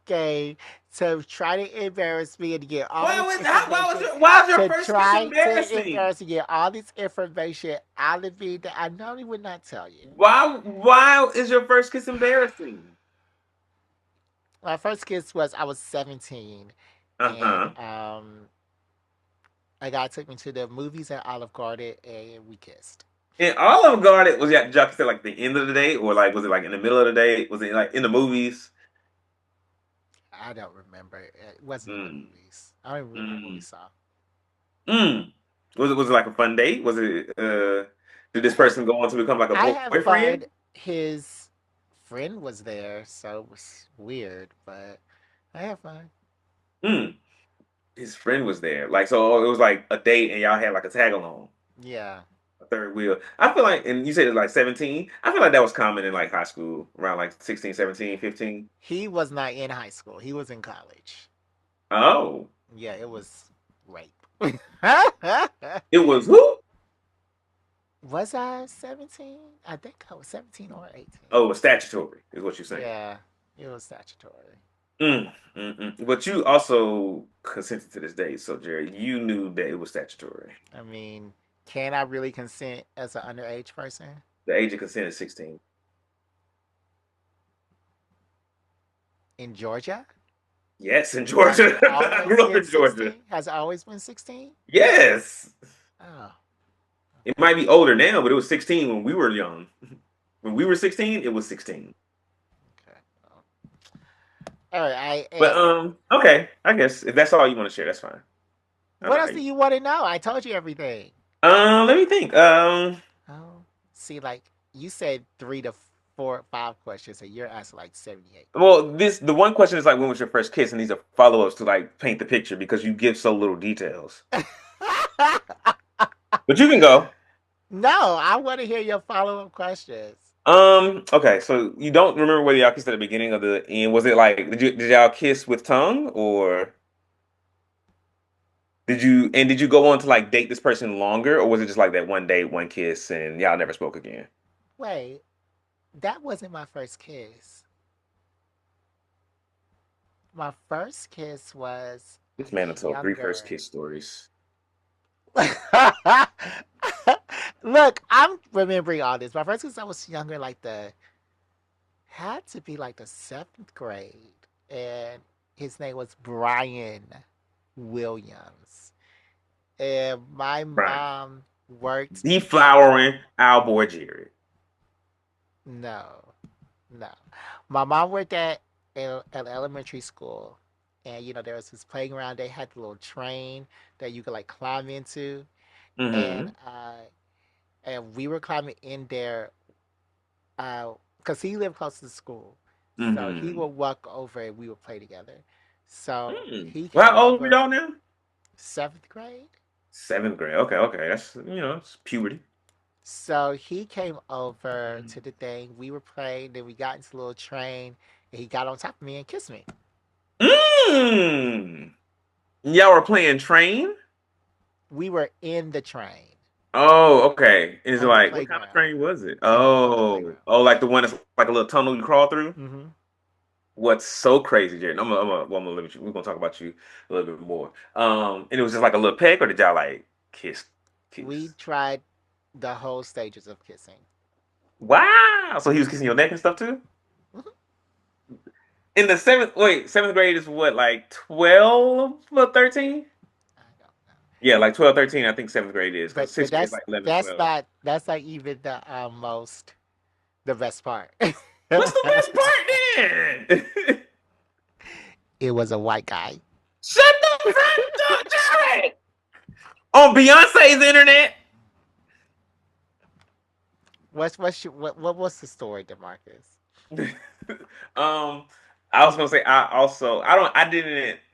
game to try to embarrass me and to get all this information, Why was your to first kiss try to embarrassing? embarrass and get all this information out of me that I normally would not tell you. Why is your first kiss embarrassing? My first kiss was I was 17, and Uh-huh. a guy took me to the movies at Olive Garden, and we kissed. And Olive Garden was y'all kiss at like the end of the day, or like was it like in the middle of the day? Was it like in the movies? I don't remember. It wasn't in the Mm, movies. I don't even remember what we mm, saw. mm. Was it like a fun date? Was it did this person go on to become like a I had fun. boyfriend? His friend was there, so it was weird, but I had fun. Mm. His friend was there. Like so it was like a date and y'all had like a tag along, Yeah. a third wheel. I feel like and you said it like 17. I feel like that was common in like high school, around like 16, 17, 15. He was not in high school. He was in college. Oh. Yeah, it was rape. It was who? Was I 17? I think I was 17 or 18. Oh, it was statutory, is what you're saying. Yeah, it was statutory. But you also consented to this date, so Jerry, you knew that it was statutory. I mean, can I really consent as an underage person? The age of consent is 16. In Georgia? Yes, in Has Georgia. it I always grew up been in Georgia. 16? Has it always been 16? Yes. Oh, It okay. might be older now, but it was 16 when we were young. When we were 16, it was 16. Okay. All right. But okay, I guess if that's all you want to share, that's fine. I What know how else do you. you want to know? I told you everything. Let me think. Oh, see, like you said, 3 to 4, 5 questions, and you're asking like 78 well, questions. the one question is like, when was your first kiss, and these are follow-ups to like paint the picture because you give so little details. But you can go. No, I want to hear your follow-up questions. Okay, so you don't remember whether y'all kissed at the beginning or the end. Was it like did y'all kiss with tongue or did you go on to like date this person longer or was it just like that one date, one kiss and y'all never spoke again? Wait, that wasn't my first kiss. My first kiss was This man has told three first Younger. kiss stories. Look, I'm remembering all this. My first kiss, I was younger, like the had to be like the seventh grade, and his name was Brian Williams. And my Right. mom worked. Deflowering our boy Jared. No, no. My mom worked at an elementary school, and there was this playground. They had the little train that you could like climb into, and Mm-hmm. we were climbing in there because he lived close to the school, so he Mm-hmm. would walk over and we would play together. So Mm. he Well, came how old are over y'all now? seventh grade. Seventh grade. Okay, okay. That's it's puberty. So he came over Mm. to the thing. We were playing. Then we got into the little train, and he got on top of me and kissed me. Mm. Y'all were playing train? We were in the train Oh, okay. And it's on the like, what kind of playground. train was it? On the Oh, playground. oh, like the one that's like a little tunnel you crawl through? Hmm. What's so crazy, Jared? I'm gonna limit you. We're gonna talk about you a little bit more. And it was just like a little peck, or did y'all like We kiss? tried the whole stages of kissing. Wow. So he was kissing your neck and stuff too? Mhm. In the seventh grade is what, like 12 or 13? I don't know, Yeah, like 12, 13. I think seventh grade is because but sixth grade is like 11, that's 12. not even the best part. What's the best part then? It was a white guy. Shut the front door, Jared! On Beyonce's internet. What was the story, Demarcus? um, I was gonna say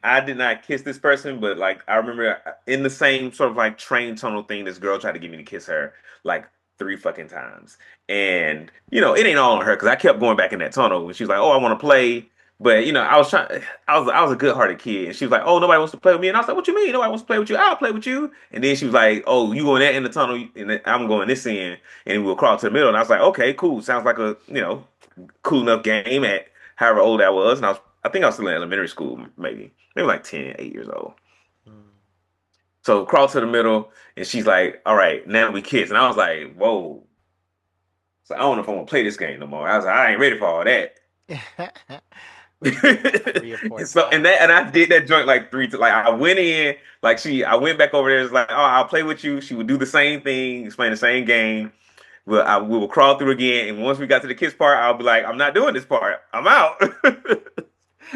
I did not kiss this person, but like I remember in the same sort of like train tunnel thing, this girl tried to get me to kiss her like three fucking times, and it ain't all on her because I kept going back in that tunnel, and she was like, "Oh, I want to play." But I was trying. I was a good-hearted kid, and she was like, "Oh, nobody wants to play with me." And I was like, "What you mean? Nobody wants to play with you? I'll play with you." And then she was like, "Oh, you going that in the tunnel, and then I'm going this end, and we'll crawl to the middle." And I was like, "Okay, cool. Sounds like a cool enough game at however old I was, and I think I was still in elementary school, maybe like 10, 8 years old. Mm. So crawl to the middle, and she's like, "All right, now we kiss," and I was like, "Whoa!" So I don't know if I want to play this game no more. I was like, I ain't ready for all that. We kissed like three or four And times. I did that joint like three to like I went in like I went back over there. It's like, oh, I'll play with you. She would do the same thing, explain the same game. We will crawl through again, and once we got to the kiss part, I'll be like, I'm not doing this part. I'm out.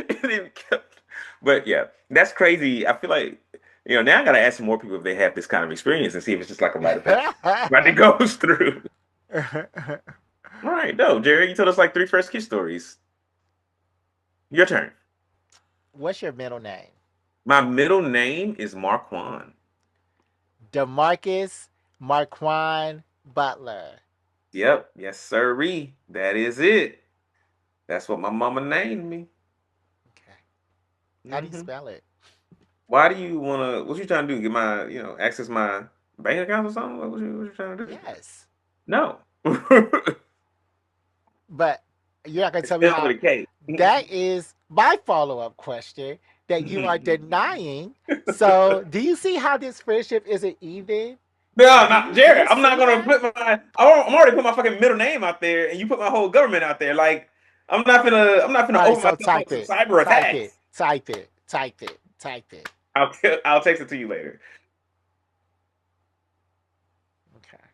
And it kept, but yeah, that's crazy. I feel like now I gotta ask some more people if they have this kind of experience and see if it's just like a rite of passage everybody goes through. All right, no, Jerry, you told us like three first kiss stories. Your turn. What's your middle name? My middle name is Marquand. Demarcus Marquand Butler. Yep, yes, sirree. That is it. That's what my mama named me. Okay. How do you Hmm. spell it? Why do you wanna? What you trying to do? Get my, access my bank account or something? What you trying to do? Yes. No. But you're not going to It's tell me spelled how with a K. that is my follow up question that you are denying. So, do you see how this friendship isn't even? No, Do not you do Jared. you I'm not see gonna that? put I'm already put my fucking middle name out there, and you put my whole government out there. Like I'm not gonna All right, open so myself up type to it. cyber Type it. attacks. Type it. Type it. Type it. I'll text it to you later. Okay.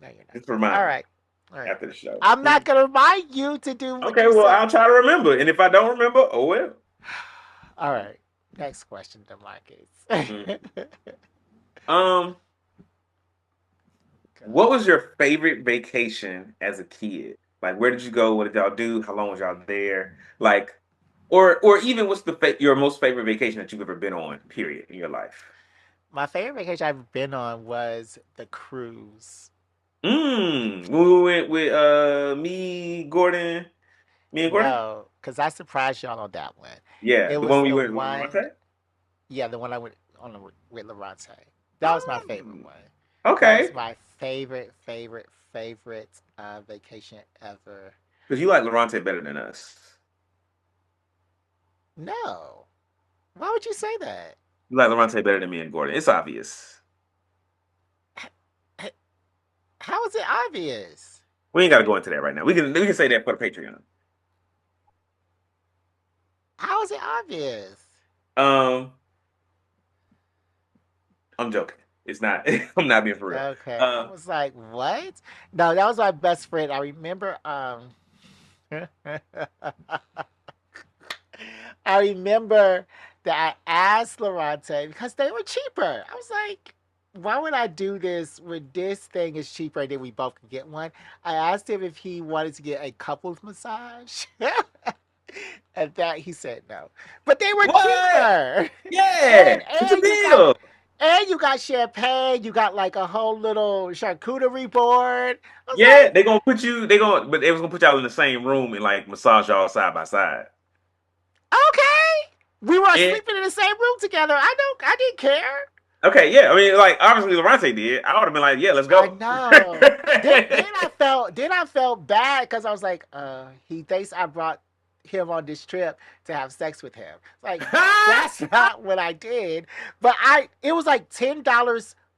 No, you're not Just gonna. All remind me right. All right. after the show. I'm not gonna remind you to do what Okay, you well, said. I'll try to remember, and if I don't remember, oh well. All right. Next question, Demarcus. Mhm. Um, what was your favorite vacation as a kid? Like, where did you go? What did y'all do? How long was y'all there? Like, or even what's your most favorite vacation that you've ever been on? Period in your life. My favorite vacation I've been on was the cruise. When we went with me and Gordon. No, because I surprised y'all on that one. Yeah, It the one was we the went with one, Levante. yeah, the one I went on with Lorante. That was my favorite Um, one. That was okay, my favorite vacation ever. because you like Levante better than us. No, why would you say that? You like Lorante better than me and Gordon. It's obvious. How is it obvious? We ain't got to go into that right now. We can say that for the Patreon. How is it obvious? Um, I'm joking. It's not. I'm not being for real. Okay, I Uh, was like, what? No, that was my best friend. I remember. I remember that I asked Lorante because they were cheaper. I was like, why would I do this when this thing is cheaper and then we both can get one? I asked him if he wanted to get a couples massage. And that he said no. But they were what? cheaper. Yeah, it's a And deal. you got champagne, you got like a whole little charcuterie board. I was Yeah, like, they gonna put you. But they was gonna put y'all in the same room and like massage y'all side by side. okay. We were And sleeping in the same room together. I didn't care. okay, yeah. I mean, like obviously Lorante did. I would have been like, yeah, let's I go. know. Then I felt bad because I was like, he thinks I brought him on this trip to have sex with him. Like that's not what I did. But it was like $10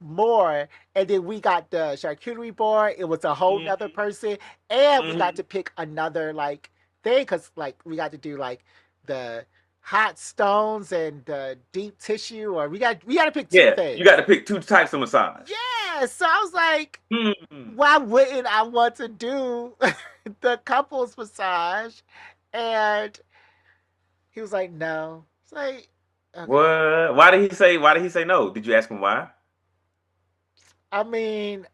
more, and then we got the charcuterie board. It was a whole nother Mhm, person, and we got mhm. to pick another like thing because like we got to do like the hot stones and the deep tissue, or we got to pick two Yeah, you got things. to pick two types of massage. Yeah, so I was like, Hmm. why wouldn't I want to do the couples massage? And he was like, no. It's like, okay. What? Why did he say? Why did he say no? Did you ask him why? I mean,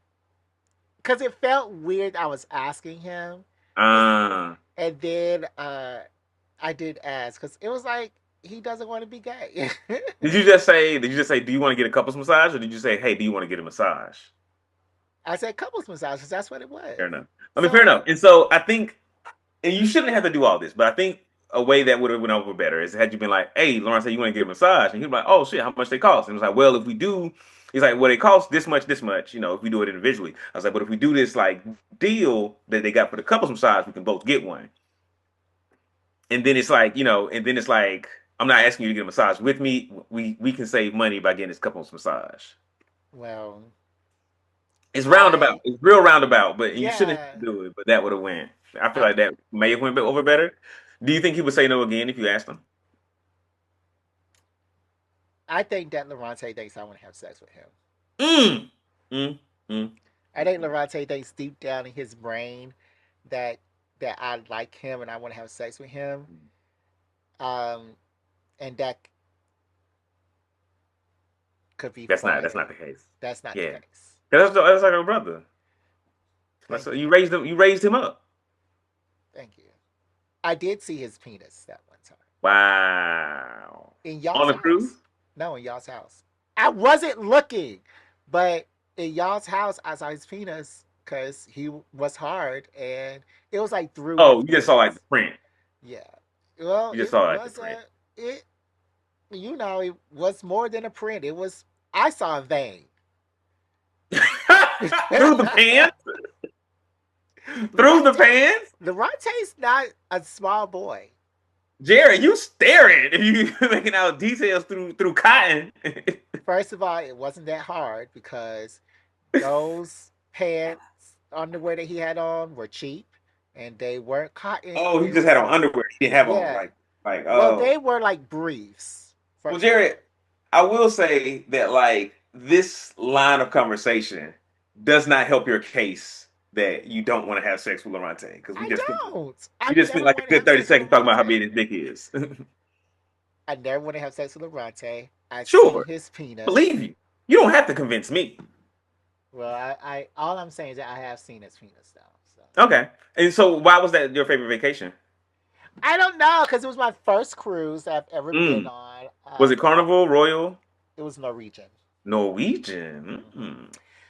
because it felt weird. I was asking him, it's, Uh, and then I did ask because it was like he doesn't want to be gay. did you just say? Did you just say? Do you want to get a couples massage, or did you say, hey, do you want to get a massage? I said couples massage because that's what it Fair was. enough. I mean, fair So enough. And so I think, and you shouldn't have to do all this, but I think a way that would have went over better is had you been like, hey, Lauren said you want to get a massage, and he'd be like, oh shit, how much they cost? And it was like, well, if we do, he's like, well, they cost this much, this much, if we do it individually. I was like, but if we do this like deal that they got for the couples massage, we can both get one. And then it's like, and then it's like, I'm not asking you to get a massage with me. We can save money by getting this couples massage. well, It's roundabout. I It's real roundabout, but you shouldn't have yeah. to do it. But that would have went. I feel I like that may have went over better. Do you think he would say no again if you asked him? I think that Lorante thinks I want to have sex with him. Mm. Mm. Mm. I think Lorante thinks deep down in his brain that I like him and I want to have sex with him. Um, and that could be That's not. fun. That's not the case. That's not the Yeah, case. 'cause that's like a brother. Thank you. You raised him. You raised him up. Thank you. I did see his penis that one time Wow. in On y'all's a cruise. house. No, in y'all's house. I wasn't looking, but in y'all's house, I saw his penis because he was hard and it was like through Oh, his you just saw like the pants. print. Yeah. Well, You just it saw like the was print. it it was more than a print. It was I saw a vein. Through the pants. Through the Levante pants. Levante's not a small boy. Jared, you staring if you making out details through cotton. First of all, it wasn't that hard because those pants, underwear that he had on were cheap and they weren't cotton. Oh, he They just were had on underwear. He didn't have on yeah. like Well, oh. they were like briefs. Well, First of Jared, all. I will say that like this line of conversation does not help your case that you don't want to have sex with Lorante because I don't. we I've just spent never like a wanted to good have 30 sex with seconds talking about how Levante. big his dick is. I never want to have sex with Levante. I seen Sure, his penis. believe you. You don't have to convince me. Well, I all I'm saying is that I have seen his penis though. So Okay. And so why was that your favorite vacation? I don't know because it was my first cruise I've ever been Mm. on. Was it Carnival, Royal, It was Norwegian. Norwegian? Mm-hmm. Mm.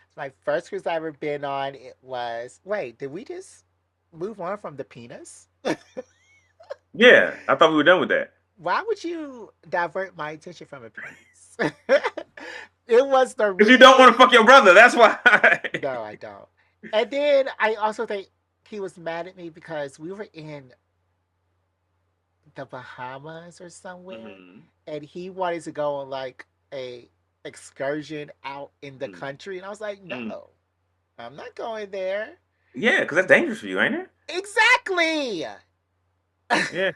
It's my first cruise I ever been on. It was. Wait, did we just move on from the penis? Yeah, I thought we were done with that. Why would you divert my attention from a penis? It was Because you don't Norwegian. want to fuck your brother. That's why. No, I don't. And then I also think he was mad at me because we were in the Bahamas or somewhere, Hmm. and he wanted to go on like a excursion out in the Mm, country, and I was like, mm. no, I'm not going there. Yeah, because that's dangerous for you, ain't it? Exactly. Yeah.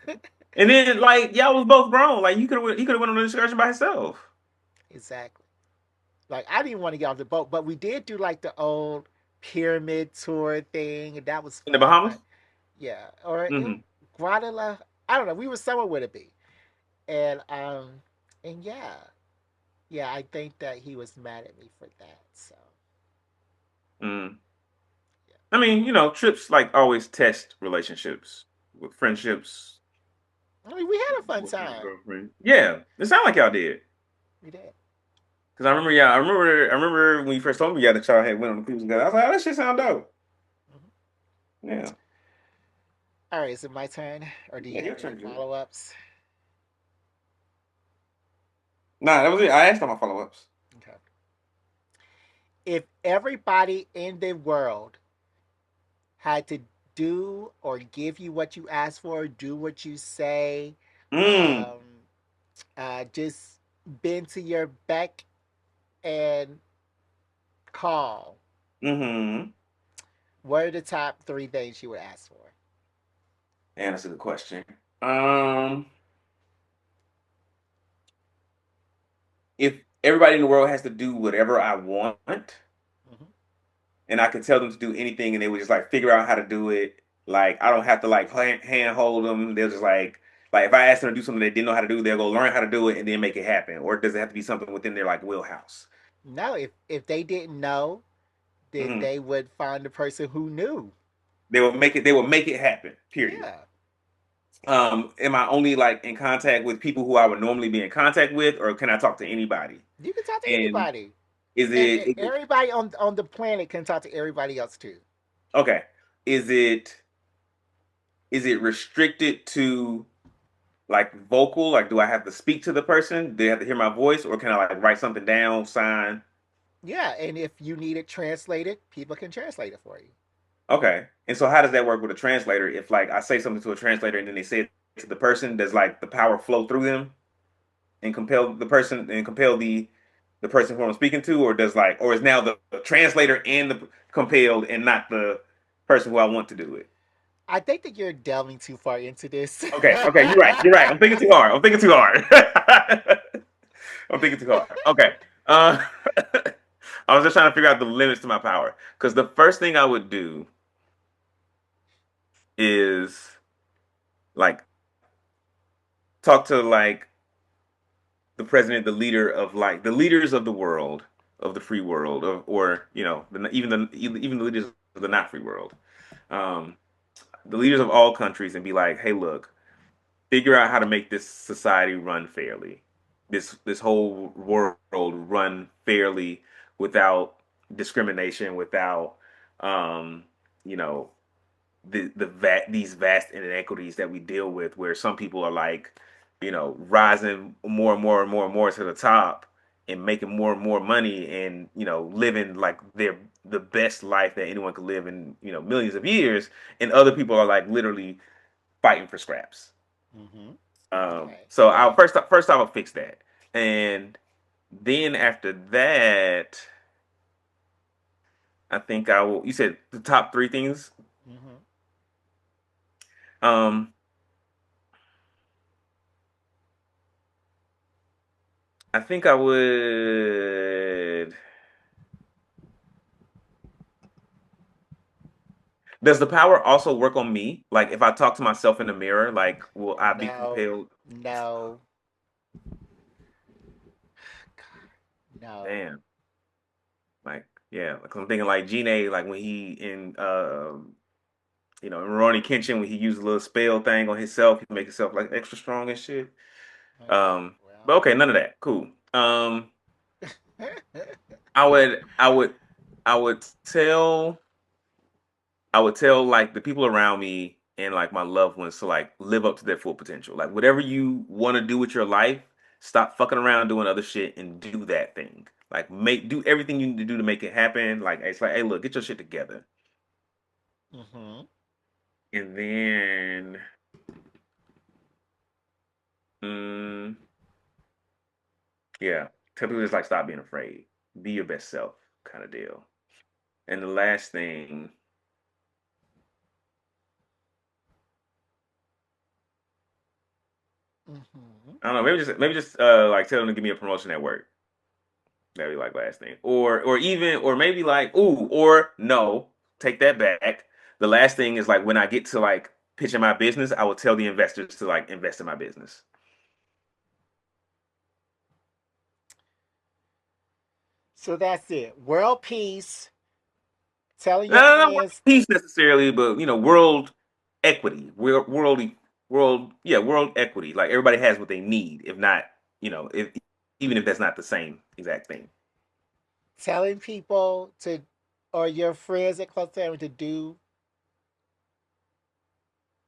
And then like y'all was both grown. Like he could have went on an excursion by himself Exactly. Like I didn't want to get off the boat, but we did do like the old pyramid tour thing, and that was in the fun. Bahamas. But yeah, or Hmm. Guadalajara. I don't know. We were somewhere with it be, and yeah, yeah. I think that he was mad at me for that. So Mm. yeah, I mean, trips like always test relationships with friendships, I mean, we had a fun boyfriend and time. girlfriend. Yeah, it sounded like y'all did. We did. Because I remember, yeah, I remember when you first told me yeah, that y'all had went on the cruise together. I was like, oh, that shit sound dope. Mhm. Yeah. All right, is it my turn, or do you Yeah, your have any turn, good. follow-ups? Nah, that was it. I asked all my follow-ups. Okay. If everybody in the world had to do or give you what you ask for, do what you say, Mm. um, just bend to your beck and call, Mm-hmm. what are the top three things you would ask for? And that's a good question. Um, if everybody in the world has to do whatever I want, Mm-hmm. and I could tell them to do anything, and they would just like figure out how to do it. Like I don't have to like hand hold them. They'll just like if I ask them to do something they didn't know how to do, they'll go learn how to do it and then make it happen. Or does it have to be something within their like wheelhouse? No, if they didn't know, then Hmm. they would find the person who knew. They will make it. They will make it happen. Period. Yeah, Am I only like in contact with people who I would normally be in contact with, or can I talk to anybody? you can talk to And anybody, is and, it and is it everybody on the planet can talk to everybody else too. okay? Is it restricted to like vocal? Like, do I have to speak to the person? Do they have to hear my voice, or can I like write something down, sign? Yeah, and if you need it translated, people can translate it for you. Okay. And so, how does that work with a translator? If like I say something to a translator and then they say it to the person, does like the power flow through them and compel the person and compel the person who I'm speaking to, or does like, or is now the translator and the compelled and not the person who I want to do it? I think that you're delving too far into this. Okay. Okay. You're right. You're right. I'm thinking too hard. I'm thinking too hard. I'm thinking too hard. Okay. Uh, I was just trying to figure out the limits to my power. Because the first thing I would do is like talk to like the president, the leader of like the leaders of the world, of the free world, or even the leaders of the not free world, um, the leaders of all countries, and be like, hey, look, figure out how to make this society run fairly, this whole world run fairly without discrimination, without um, you know these vast inequities that we deal with, where some people are like, rising more and more and more and more to the top and making more and more money and living like the best life that anyone could live in millions of years, and other people are like literally fighting for scraps. Mm-hmm. Um, Okay. so I'll first I will fix that, and then after that, I think I will. You said the top three things. Mm-hmm. Um, I think I would. Does the power also work on me? Like if I talk to myself in the mirror, like will I be No, compelled? no, no. Damn. Like yeah, like I'm thinking like Gene, like when he in in Ronnie Kenshin when he used a little spell thing on himself, he make himself like extra strong and shit. Okay, But okay, none of that. Cool. well. I would I would I would tell I would tell like the people around me and like my loved ones to like live up to their full potential. Like whatever you want to do with your life, stop fucking around doing other shit and do that thing. Like do everything you need to do to make it happen. Like it's like, hey, look, get your shit together. Mm-hmm. And then mm, yeah, Tell people it's like stop being afraid. Be your best self kind of deal. And the last thing, Hmm. I don't know, maybe just like tell them to give me a promotion at work. That'd be like last thing. Or maybe like, ooh, or no, take that back. The last thing is like when I get to like pitching my business, I will tell the investors to like invest in my business. So that's it. World peace, telling No, your no, not friends. peace necessarily, but world equity, world equity. Like everybody has what they need. If not, if even if that's not the same exact thing. Telling people to, or your friends and close family to do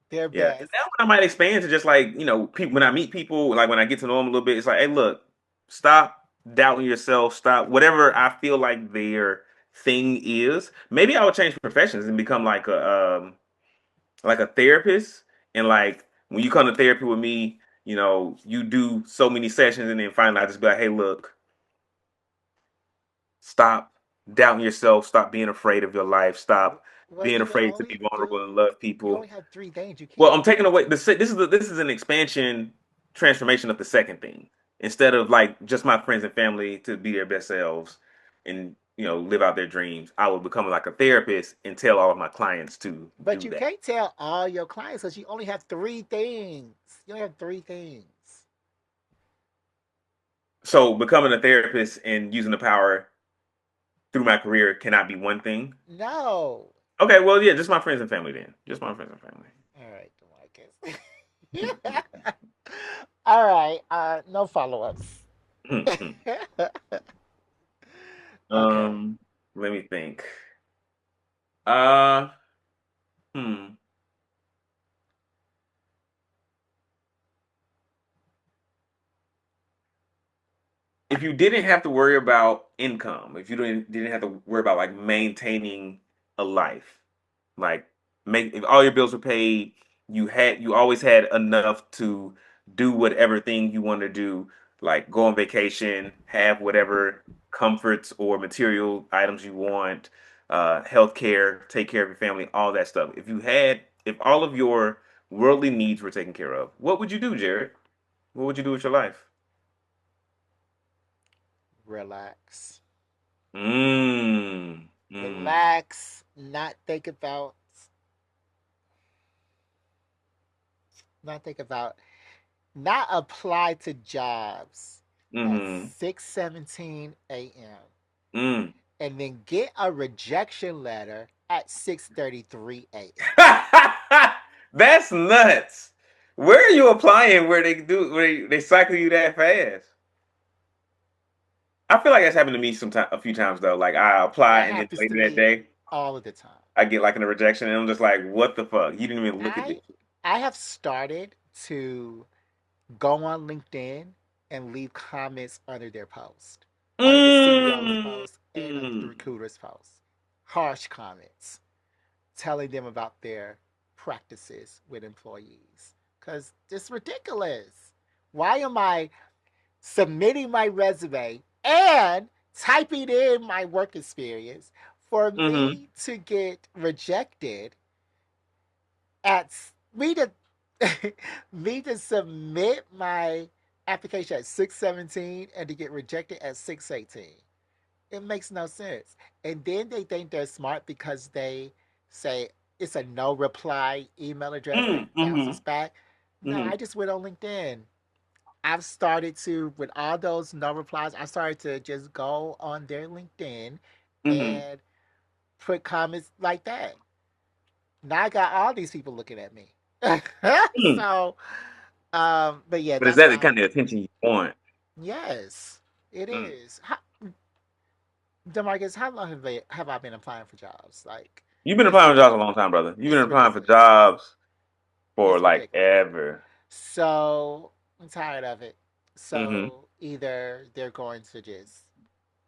their Yeah, and best. that one I might expand to just like people when I meet people, like when I get to know them a little bit, it's like, hey, look, stop doubting yourself. Stop whatever I feel like their thing is. Maybe I would change professions and become like a therapist. And like when you come to therapy with me, you do so many sessions, and then finally I just be like, hey, look, stop doubting yourself. Stop being afraid of your life. Stop Well, being you can afraid to be only vulnerable and do. love You only people. have three things. You Well, can't. I'm taking away this is an expansion transformation of the second thing. Instead of like just my friends and family to be their best selves and live out their dreams, I will become like a therapist and tell all of my clients to But do you that. can't tell all your clients because you only have three things. You only have three things. So becoming a therapist and using the power through my career cannot be one thing. No. Okay, well, yeah, just my friends and family then. Just my friends and family. All right, Demarcus. All right. No follow ups. Okay. um, Let me think. Uh, hmm. If you didn't have to worry about income, if you didn't have to worry about like maintaining a life, like make if all your bills were paid, you always had enough to do whatever thing you want to do, like go on vacation, have whatever comforts or material items you want, healthcare, take care of your family, all that stuff. If all of your worldly needs were taken care of, what would you do, Jared? What would you do with your life? Relax. Mm. Mm. Relax. Not think about, not apply to jobs at Mm-hmm. 6:17 a.m. Mm. and then get a rejection letter at 6:33 a.m. That's nuts. Where are you applying where they cycle you that fast? I feel like that's happened to me a few times though. Like I apply That and then happens to later that me day all of the time. I get like in a rejection and I'm just like, what the fuck? You didn't even look at this. I I have started to go on LinkedIn and leave comments under their post, under the CEO's Mm. post and under the recruiter's post. Harsh comments telling them about their practices with employees. Because it's ridiculous. Why am I submitting my resume and typing in my work experience for Mm-hmm. me to get rejected at me to me to submit my application at 6:17 and to get rejected at 6:18? It makes no sense. And then they think they're smart because they say it's a no reply email address that Mm-hmm. bounces back. No, Mm-hmm. I just went on LinkedIn. I've started to, with all those no replies, I started to just go on their LinkedIn Mm-hmm. and put comments like that. Now I got all these people looking at me. Mm. So, but yeah, But is that's that the how. kind of attention you want? Yes, it Mm. is. Demarcus, how long have I been applying for jobs? Like, You've been it's applying for jobs a ridiculous. long time, brother. You've been It's applying for ridiculous. jobs for It's like ridiculous. ever. So I'm tired of it. Hmm. So either they're going to just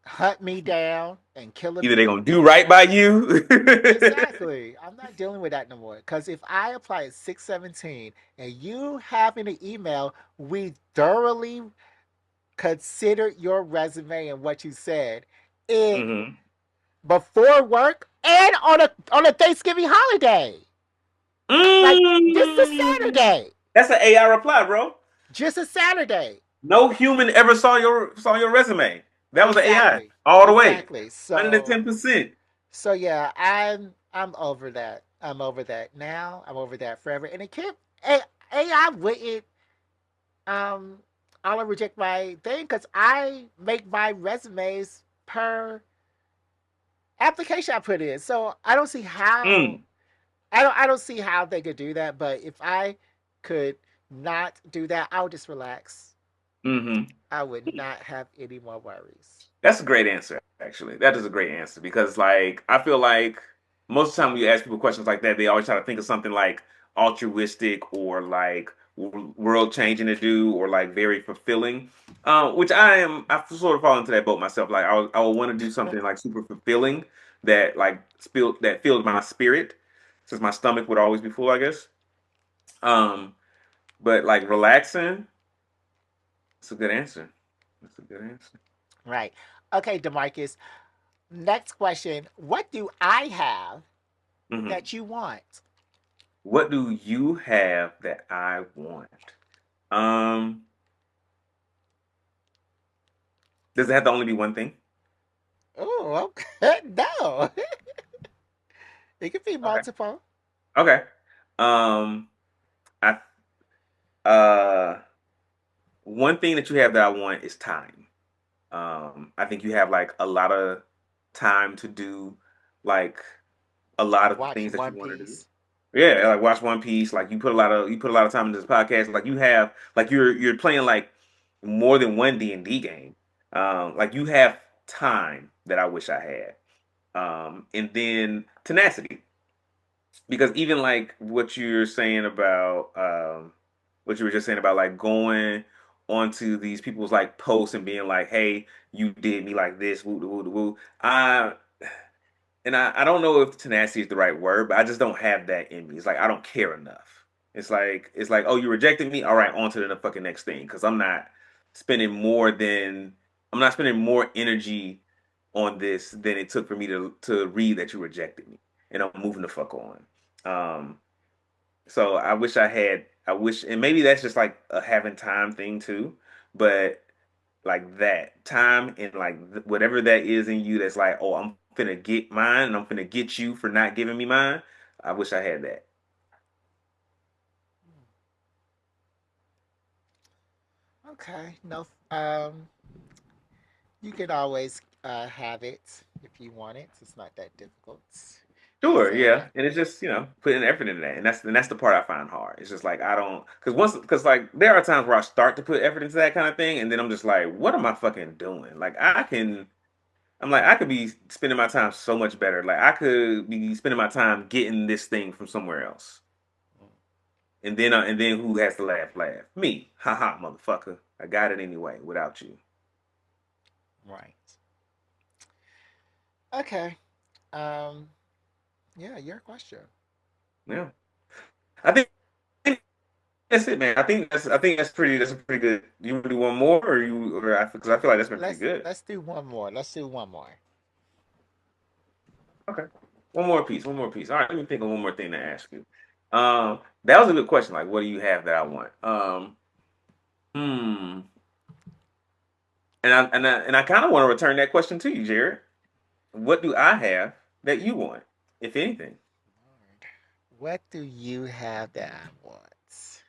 hunt me down and kill Either they're me. gonna do right by you. Exactly. I'm not dealing with that no more. Because if I apply at 6:17 and you have in the email, we thoroughly consider your resume and what you said it Mm-hmm. before work and on a Thanksgiving holiday. Like just a Mm. Saturday. That's an AI reply, bro. Just a Saturday. No human ever saw your resume. That was an AI Exactly. all the way, Exactly. 110%. So yeah, I'm over that. I'm over that now. I'm over that forever. And it can't AI wouldn't um I'll reject my thing because I make my resumes per application I put in. So I don't see how Mm. I don't see how they could do that. But if I could not do that, I'll just relax. Mm-hmm. I would not have any more worries. That's a great answer, actually. That is a great answer because, like, I feel like most of the time when you ask people questions like that, they always try to think of something like altruistic or like world changing to do or like very fulfilling. Which I sort of fall into that boat myself. Like, I would want to do something like super fulfilling that like that filled my spirit, since my stomach would always be full, I guess. Um, but like relaxing, it's a good answer. That's a good answer. Right. Okay, Demarcus. Next question. What do I have Hmm. that you want? What do you have that I want? Um, does it have to only be one thing? Oh, okay. No. It could be Okay. multiple. Okay. Um, I uh, one thing that you have that I want is time. I think you have like a lot of time to do like a lot of Watch things that you One want to do. Piece. Yeah, like watch One Piece. Like you put a lot of time into this podcast. Like you have like you're playing like more than one D&D game. Like you have time that I wish I had. And then tenacity, because even like what you're saying about what you were just saying about like going onto these people's like posts and being like, hey, you did me like this, woo woo woo. I don't know if tenacity is the right word, but I just don't have that in me. It's like I don't care enough. It's like, oh, you rejected me. All right, on to the fucking next thing. Because spending more than I'm not spending more energy on this than it took for me to read that you rejected me, and I'm moving the fuck on. Um, so I wish, and maybe that's just like a having time thing too. But like that time and like whatever that is in you that's like, oh, I'm finna get mine and I'm finna get you for not giving me mine. I wish I had that. Okay. No. You can always have it if you want it. It's not that difficult. Sure, So yeah, and it's just putting effort into that, and that's the part I find hard. It's just like I don't because like there are times where I start to put effort into that kind of thing, and then I'm just like, what am I fucking doing? Like I'm like I could be spending my time so much better. Like I could be spending my time getting this thing from somewhere else. And then who has to laugh? Laugh. Me. Haha, motherfucker. I got it anyway without you. right. Okay. Um. Yeah. Your question. Yeah. I think that's it, man. That's a pretty good. You do one more or you or I because I feel like that's been pretty good. Let's do one more. Let's do one more. Okay. One more piece, one more piece. All right, let me think of one more thing to ask you. That was a good question. Like, what do you have that I want? Hmm. And I kind of want to return that question to you, Jared. What do I have that you want, if anything? What do you have that I want?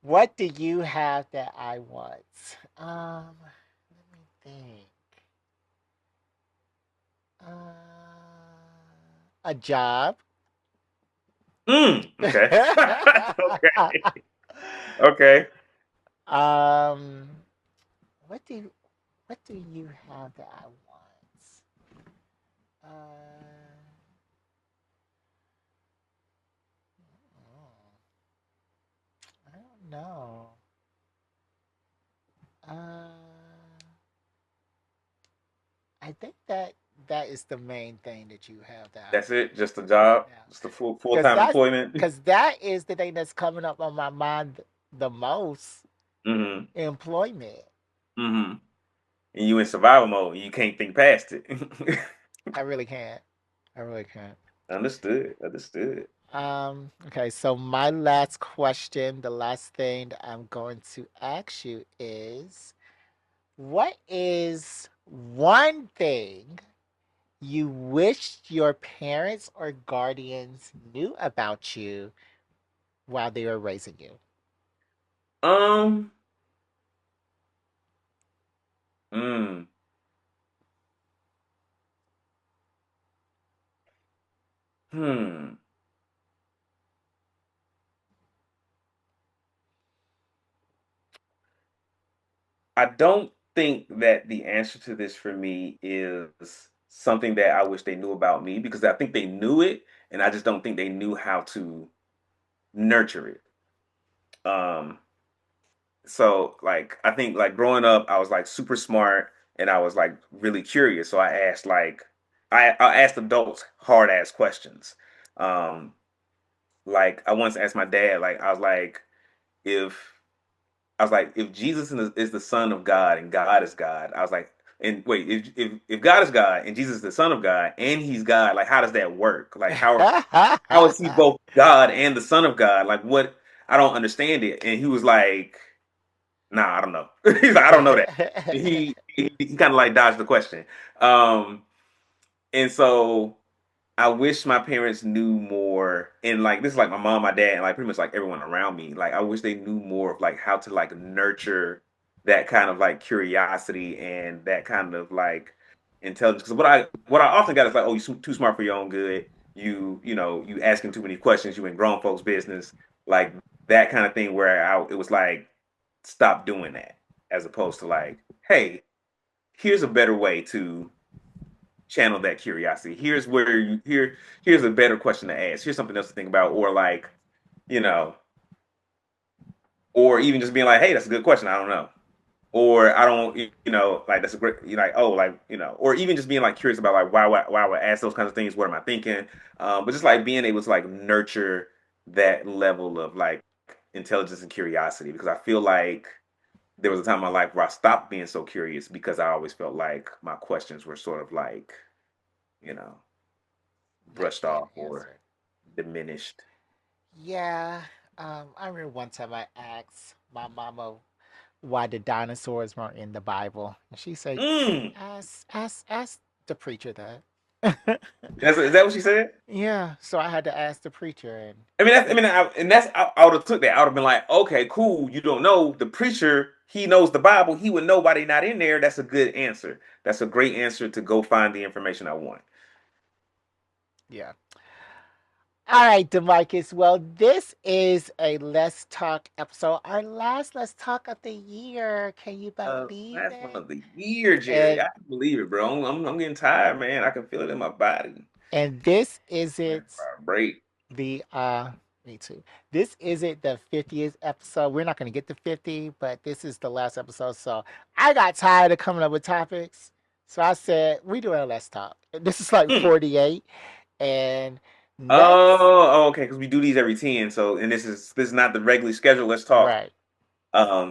What do you have that I want? Let me think. A job. Okay. Okay. Okay. um, what do what do you have that I want? Oh, I don't know. Uh, I think that that is the main thing that you have to That's it. Just a right job. now. Just a full Because time that's employment. because that is the thing that's coming up on my mind the most. Hmm. Employment. Hmm. And you in survival mode. You can't think past it. I really can't. I really can't. Understood. Understood. Okay, so my last question, the last thing that I'm going to ask you is what is one thing you wished your parents or guardians knew about you while they were raising you? Um. Mm, hmm. I don't think that the answer to this for me is something that I wish they knew about me because I think they knew it, and I just don't think they knew how to nurture it. Um. So like I think like growing up, I was like super smart and I was like really curious. So I asked like I asked adults hard ass questions. Um. Like I once asked my dad, like if I was like, if Jesus is the Son of God and God is God, I was like, and wait, if God is God and Jesus is the Son of God and He's God, like how does that work? Like how is He both God and the Son of God? Like what? I don't understand it. And he was like, Nah, I don't know. He's like, I don't know that. He kind of like dodged the question. Um, and so I wish my parents knew more, and like this is like my mom, my dad, and like pretty much like everyone around me. Like I wish they knew more of like how to like nurture that kind of like curiosity and that kind of like intelligence. Because what I often got is like, oh, you too smart for your own good. You asking too many questions. You in grown folks' business, like that kind of thing. Where it was like, stop doing that, as opposed to like, hey, here's a better way to channel that curiosity. Here's a better question to ask. Here's something else to think about, or like, you know, or even just being like, hey, that's a good question. I don't know. Or I don't, like that's a great, you're like, oh, like, or even just being like curious about like why I would ask those kinds of things. What am I thinking? But just like being able to like nurture that level of like intelligence and curiosity, because I feel like there was a time in my life where I stopped being so curious because I always felt like my questions were sort of like, you know, Not brushed being off or answered. diminished. Yeah, I remember one time I asked my mama why the dinosaurs weren't in the Bible, and she said, Mm. ask the preacher that." Is that what she said? Yeah, so I had to ask the preacher, and he, I would have took that. I would have been like, okay, cool. You don't know the preacher. He knows the Bible. He would know why they not in there. That's a good answer. That's a great answer to go find the information I want. yeah. All right, Demarcus. Well, this is a Let's Talk episode, our last Let's Talk of the year. Can you believe Last one it? of the year, Jerry. And I can believe it, bro. I'm getting tired, man. I can feel it in my body. and this Man, isn't break. the me too. This isn't the 50th episode. We're not going to get to 50, but this is the last episode. So I got tired of coming up with topics. So I said, we doing a Let's Talk. This is like Hmm. 48. And next, Oh, okay. Because we do these every 10. So, and this is not the regularly scheduled. Let's talk. right.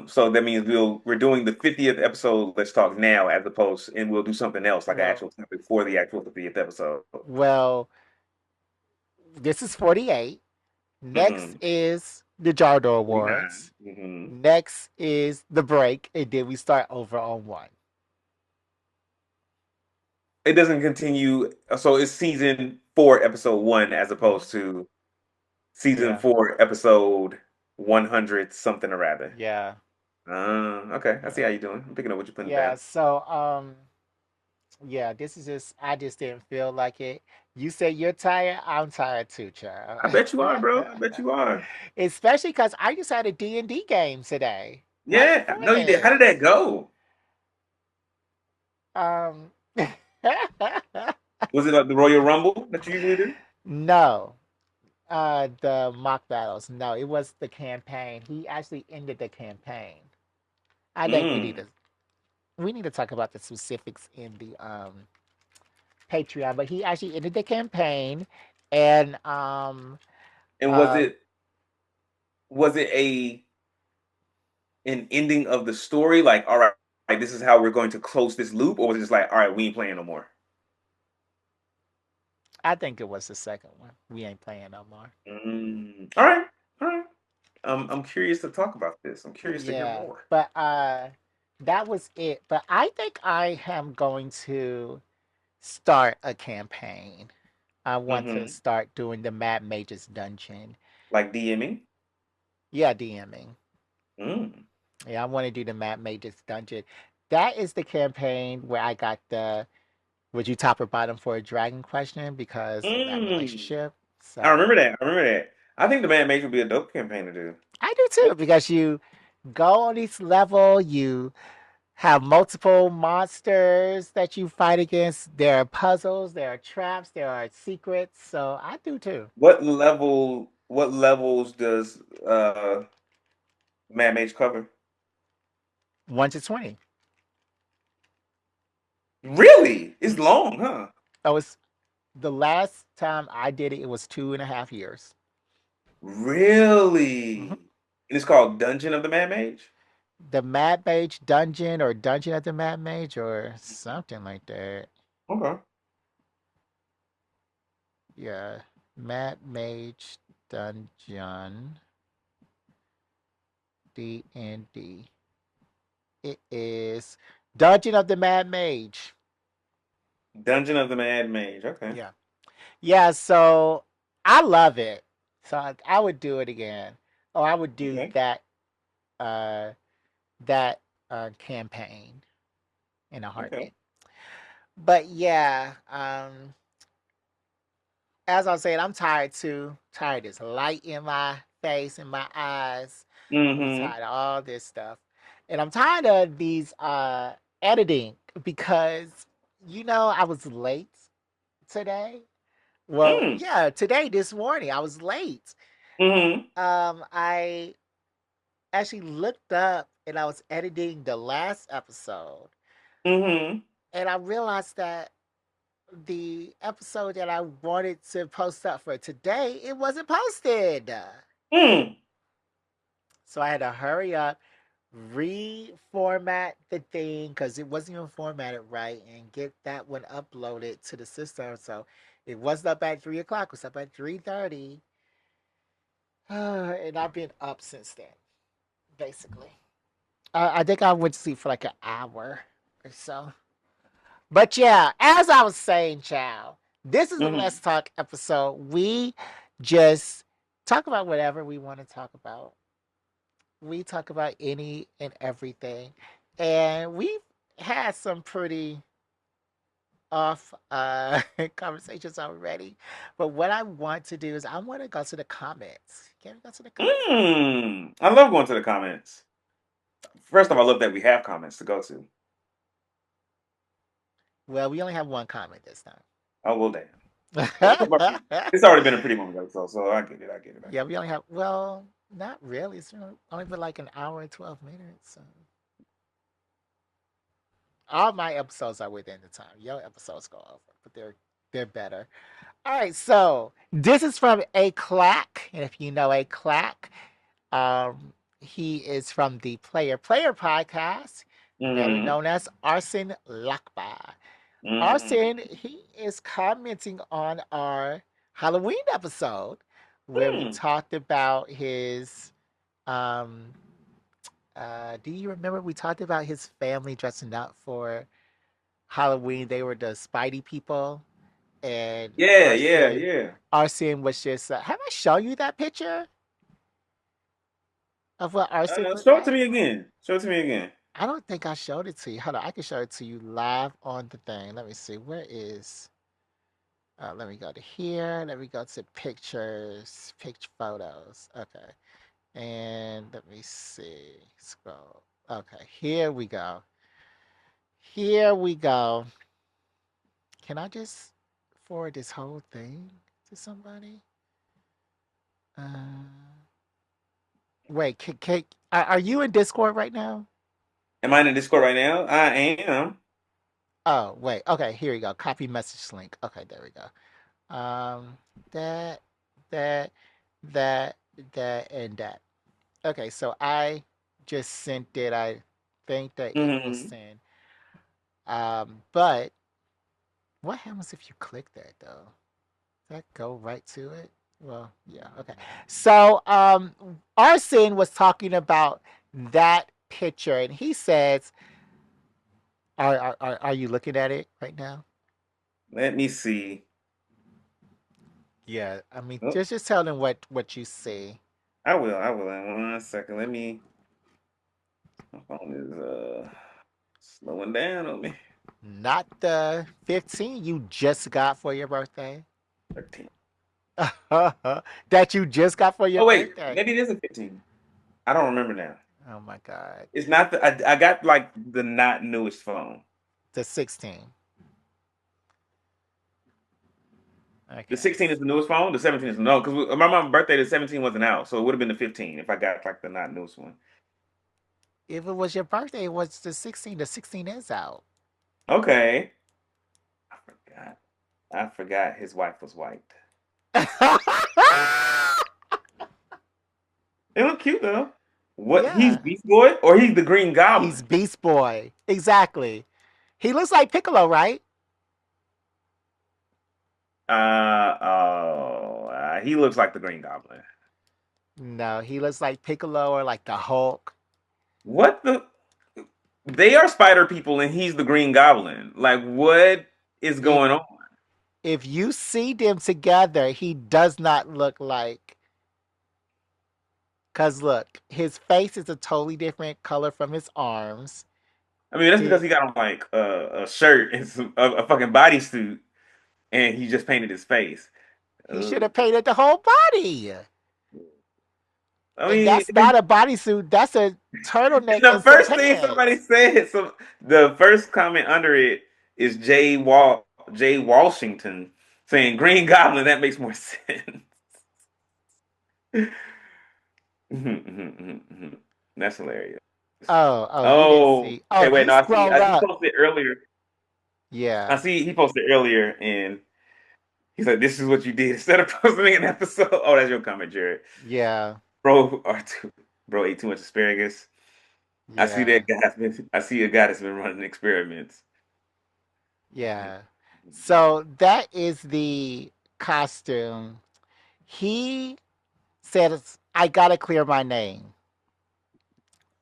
So that means we're doing the 50th episode. Let's talk now, as opposed, and we'll do something else like an Well, actual topic for the actual 50th episode. well, this is 48. Next Mm-mm. is the Jardo 49. Awards. Mm-hmm. Next is the break. And then we start over on one. It doesn't continue. So it's season 4, episode 1, as Mhm. opposed to season Yeah. 4, episode 100 something or rather. Yeah. Okay. I see Yeah. how you're doing. I'm picking up what you're putting Yeah. down. So, yeah, this is just, I just didn't feel like it. You say you're tired. I'm tired too, child. I bet you are, bro. I bet you are. Especially because I just had a D&D game today. My Yeah, I know you did. How did that friends. go? Um, Was it like the Royal Rumble that you usually do? no, the mock battles. No, it was the campaign. He actually ended the campaign. I think we need Mm. to. we need to talk about the specifics in the Patreon. But he actually ended the campaign, and And uh, was it a an ending of the story? Like, all right, this is how we're going to close this loop, or was it just like, all right, we ain't playing no more? I think it was the second one. We ain't playing no more. All right, all right. I'm curious to talk about this. I'm curious to hear Yeah, more. but that was it. But I think I am going to start a campaign. I want to Mm-hmm. start doing the Mad Mage's Dungeon. Like DMing. Yeah, DMing. Mm. Yeah, I want to do the Mad Mage's Dungeon. That is the campaign where I got the would you top or bottom for a dragon question because of that Mm. relationship. I So remember that. I remember that. I think yeah, the Man Mage would be a dope campaign to do. I do too because you go on each level, you have multiple monsters that you fight against. There are puzzles, there are traps, there are secrets. So I do too. What levels does Man Mage cover? 1 to 20. Really? It's long, huh? Oh, it's the last time I did it, it was 2.5 years. Really? Mhm. And it's called Dungeon of the Man Mage? The Mad Mage Dungeon or Dungeon of the Mad Mage or something like that. Okay. Yeah. Mad Mage Dungeon D&D. It is Dungeon of the Mad Mage. Dungeon of the Mad Mage. Okay. Yeah. Yeah, so I love it. So I would do it again. Oh, I would do Okay. uh that campaign in a Okay. heartbeat. But yeah, as I was saying, I'm tired too. Tired. There's light in my face, in my eyes. I'm Mm-hmm. tired of all this stuff. And I'm tired of these editing because I was late today. Well, Mm. yeah, today, this morning, I was late. Mm-hmm. I actually looked up and I was editing the last episode, Mm-hmm. and I realized that the episode that I wanted to post up for today, it wasn't posted. Mm. So I had to hurry up, reformat the thing because it wasn't even formatted right, and get that one uploaded to the system. So it wasn't up at 3 o'clock. It was up at 3:30, and I've been up since then, basically. I think I went to sleep for like an hour or so. But yeah, as I was saying, child, this is a Mm-hmm. Let's Talk episode. We just talk about whatever we want to talk about. We talk about any and everything. And we've had some pretty off conversations already. But what I want to do is I want to go to the comments. Can we go to the comments? Mm. I love going to the comments. First off, I love that we have comments to go to. Well, we only have one comment this Oh well, damn. time. It's already been a pretty long episode, so I get it. I get it. I Yeah, get we only have, well, not really. It's only been like an hour and 12 minutes. So. All my episodes are within the time. Your episodes go over, but they're better. All right, so this is from A Clack, and if you know A Clack, he is from the Player podcast, it. better Mm-hmm. known as Arson Lakba. Mm-hmm. Arson, he is commenting on our Halloween episode where we Mm. talked about his. Um, do you remember we talked about his family dressing up for Halloween? They were the Spidey people, and Yeah, yeah, Arson, yeah. Arson was just. Have I shown you that picture of what Arson looked Show it to like? me again. Show it to me again. I don't think I showed it to you. Hold on, I can show it to you live on the thing. Let me see. Where is? Let me go to here. Let me go to pictures, picture photos. Okay, and let me see. Scroll. Okay, here we go. Here we go. Can I just forward this whole thing to somebody? Uh, wait, are you in Discord right now? Am I in the Discord right now? I am. Oh, wait. Okay, here we go. Copy message link. Okay, there we go. Um, that, that, that, that, and that. Okay, so I just sent it. I think that it will Hmm. send. But what happens if you click that though? Does that go right to it? Well, yeah, okay. So, Arson was talking about that picture, and he says, "Are you looking at it right now?" Let me see. Yeah, I mean, Oh, just tell them what you see. I will. I will. In 1 second. Let me. My phone is slowing down on me. Not the 15 you just got for your birthday. 13. That you just got for your Oh wait, birthday. maybe it is a 15. I don't remember now. Oh my God, It's not the. I got like the not newest phone. the 16. The Okay. 16 is the newest phone. The 17 is no, because my mom's birthday, the 17 wasn't out, so it would have been the 15 if I got like the not newest one. If it was your birthday, it was the 16. The 16 is out. Okay, I forgot. I forgot his wife was white. They look cute though. What? He's Yeah, Beast Boy or he's the Green he's Goblin? Beast Boy. Exactly. He looks like Piccolo, right? He looks like the Green Goblin. No, he looks like Piccolo or like the Hulk. What the? They are spider people and he's the Green Goblin. Like, what is If going on? if you see them together, he does not look like. Cause look, his face is a totally different color from his arms. I mean, that's because He he got on like a shirt and a fucking bodysuit, and he just painted his face. he should Uh, have painted the whole body. I And mean, that's not a bodysuit. That's a turtleneck the and some first thing somebody pants. said, so the first comment under it is Jay Washington saying Green Goblin. That makes more sense. That's hilarious. Oh, you didn't Oh, see. Oh, okay, if wait, you no, I see. scroll He up, posted earlier. I yeah, see he posted earlier, and he's like, "This is what you did instead of posting an episode." Oh, that's your comment, Jared. yeah, Bro, R2, bro, ate too much asparagus. I see yeah, that guy's been. I see a guy that's been running experiments. yeah. So that is the costume. He said, I gotta clear my name.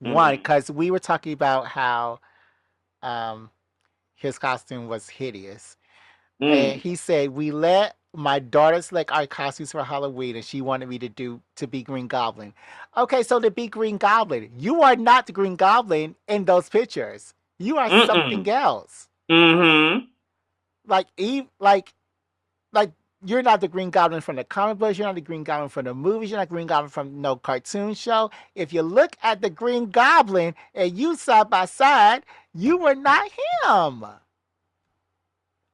One, Mm-mm. because we were talking about how um, his costume was hideous. And Mm. he said, we let my daughter select our costumes for Halloween and she wanted me to be Green Goblin. Okay, so to be Green Goblin, you are not the Green Goblin in those pictures. You are something Mm-mm. else. Mm-hmm. Like Eve, like you're not the Green Goblin from the comic books. You're not the Green Goblin from the movies. You're not Green Goblin from no cartoon show. If you look at the Green Goblin and you side by side, you were not him.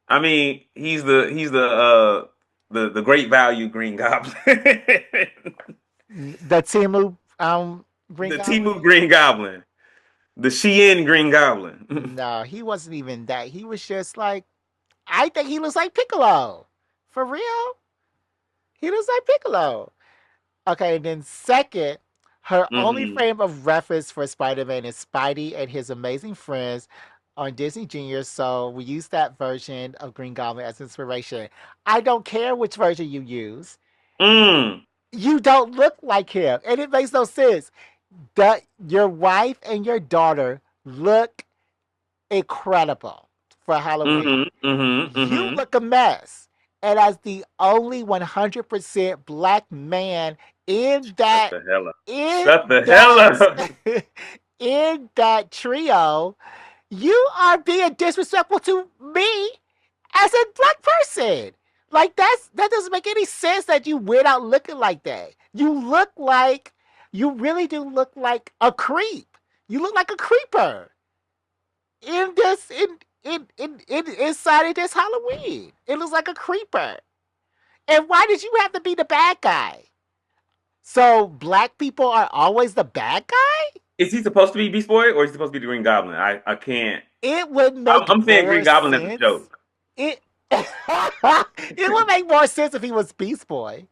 I mean, he's the great value Green Goblin. The Timu Green The Goblin. Timu Green Goblin. The Shein Green Goblin. No, he wasn't even that. He was just like, I think he looks like Piccolo. For real? He looks like Piccolo. Okay, and then second, her only Hmm. frame of reference for Spider Man is Spidey and his amazing friends on Disney Junior. So we use that version of Green Goblin as inspiration. I don't care which version you use. Mm. You don't look like him. And it makes no sense. That your wife and your daughter look incredible for Halloween. Hmm. Hmm. You Hmm. look a mess. And as the only 100% black man in Shut that the hell up. in Shut the hell that up. in that trio, you are being disrespectful to me as a black person. Like that doesn't make any sense that you went out looking like that. You really do look like a creep. You look like a creeper in this in inside of this Halloween. It looks like a creeper. And why did you have to be the bad guy? So black people are always the bad guy? Is he supposed to be Beast Boy or is he supposed to be the Green Goblin? I can't. It would I'm, make I'm saying more Green Goblin as a sense. joke. It it would make more sense if he was Beast Boy.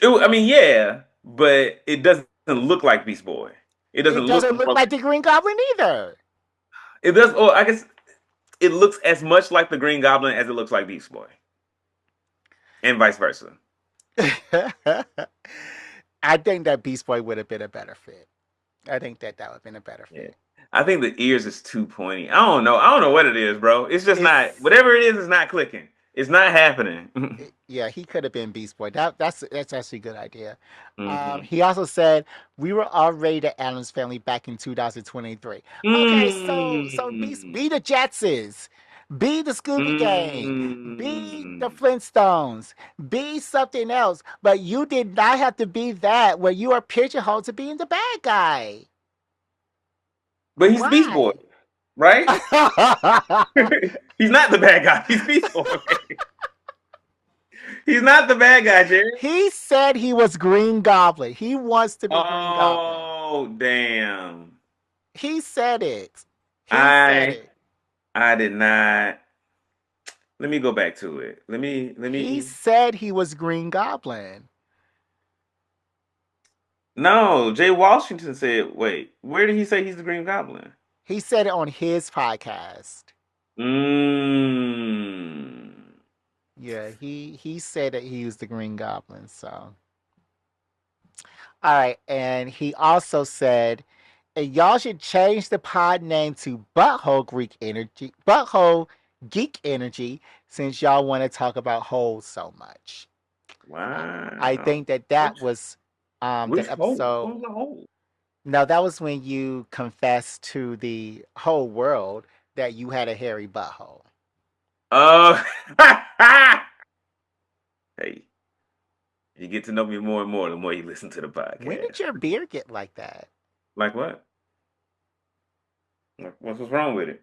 I mean, yeah, but it doesn't look like Beast Boy. It doesn't It look doesn't look more. like the Green Goblin either. It does. Oh, I guess it looks as much like the Green Goblin as it looks like Beast Boy, and vice versa. I think that Beast Boy would have been a better fit. I think that that would have been a better Yeah. fit. I think the ears is too pointy. I don't know. I don't know what it is, bro. It's just not. It's Whatever it is not clicking. It's not happening. yeah, he could have been Beast Boy. That's actually a good idea. hmm He also said we were already the Adams Family back in 2023. Okay, so mm be the Jetsons, be the Scooby Gang, be the mm Flintstones, be something else. But you did not have to be that where you are pigeonholed to being the bad guy. But he's Beast Boy, Why? right? He's not the bad guy. He's Beast Boy. He's not the bad guy, Jerry. He said he was Green Goblin. He wants to be Green Goblin. Oh, damn. He said it. He said I it. I did not. Let me go back to it. Let He me said he was Green Goblin. No, Jay Washington said, wait, where did he say he's the Green Goblin? He said it on his podcast. Mmm. Yeah, he said that he was the Green Goblin. So, all right, and he also said, and y'all should change the pod name to Butthole Geek Energy, since y'all want to talk about holes so much. I Wow. think that that Which was which that hole? episode. What was the hole? No, that was when you confessed to the whole world that you had a hairy butthole. Uh hey, you get to know me more and more the more you listen to the When did podcast. your beard get like that? Like what? What's wrong with it?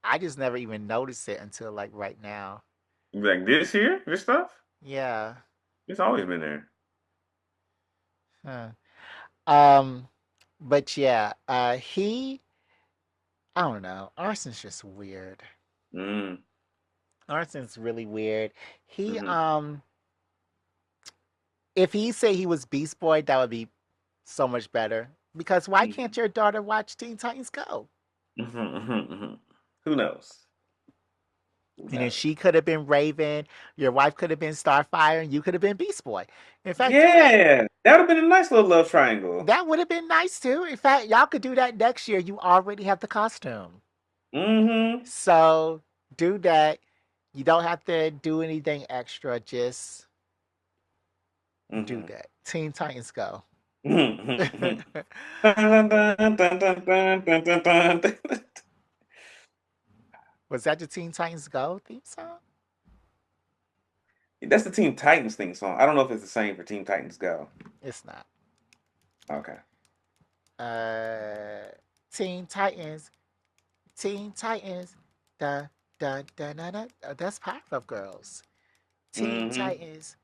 I just never even noticed it until like right now. You be like this here? This stuff? Yeah. It's always been there. Huh. Um, but yeah, I don't know. Arson's just weird. Mm. Arson's really weird. He Mm-hmm. if he said he was Beast Boy, that would be so much better. Because why Mm-hmm. can't your daughter watch Teen Titans Go? Mm-hmm. Mm-hmm. Who knows? Who And then knows? she could have been Raven, your wife could have been Starfire, and you could have been Beast Boy. In fact, do that. Yeah, that would have been a nice little love triangle. That would have been nice too. In fact, y'all could do that next year. You already have the costume. Mm-hmm. So do that. You don't have to do anything extra. Just do Mm-hmm. that. Teen Titans Go. Mm-hmm. Dun, dun, dun, dun, dun, dun, dun, dun, dun. Was that the Teen Titans Go theme song? That's the Team Titans theme song. I don't know if it's the same for Team Titans Go. It's not. Okay. Uh, Teen Titans. Teen Titans. Da da da da da. That's Powerpuff Girls. Teen Mm-hmm. Titans.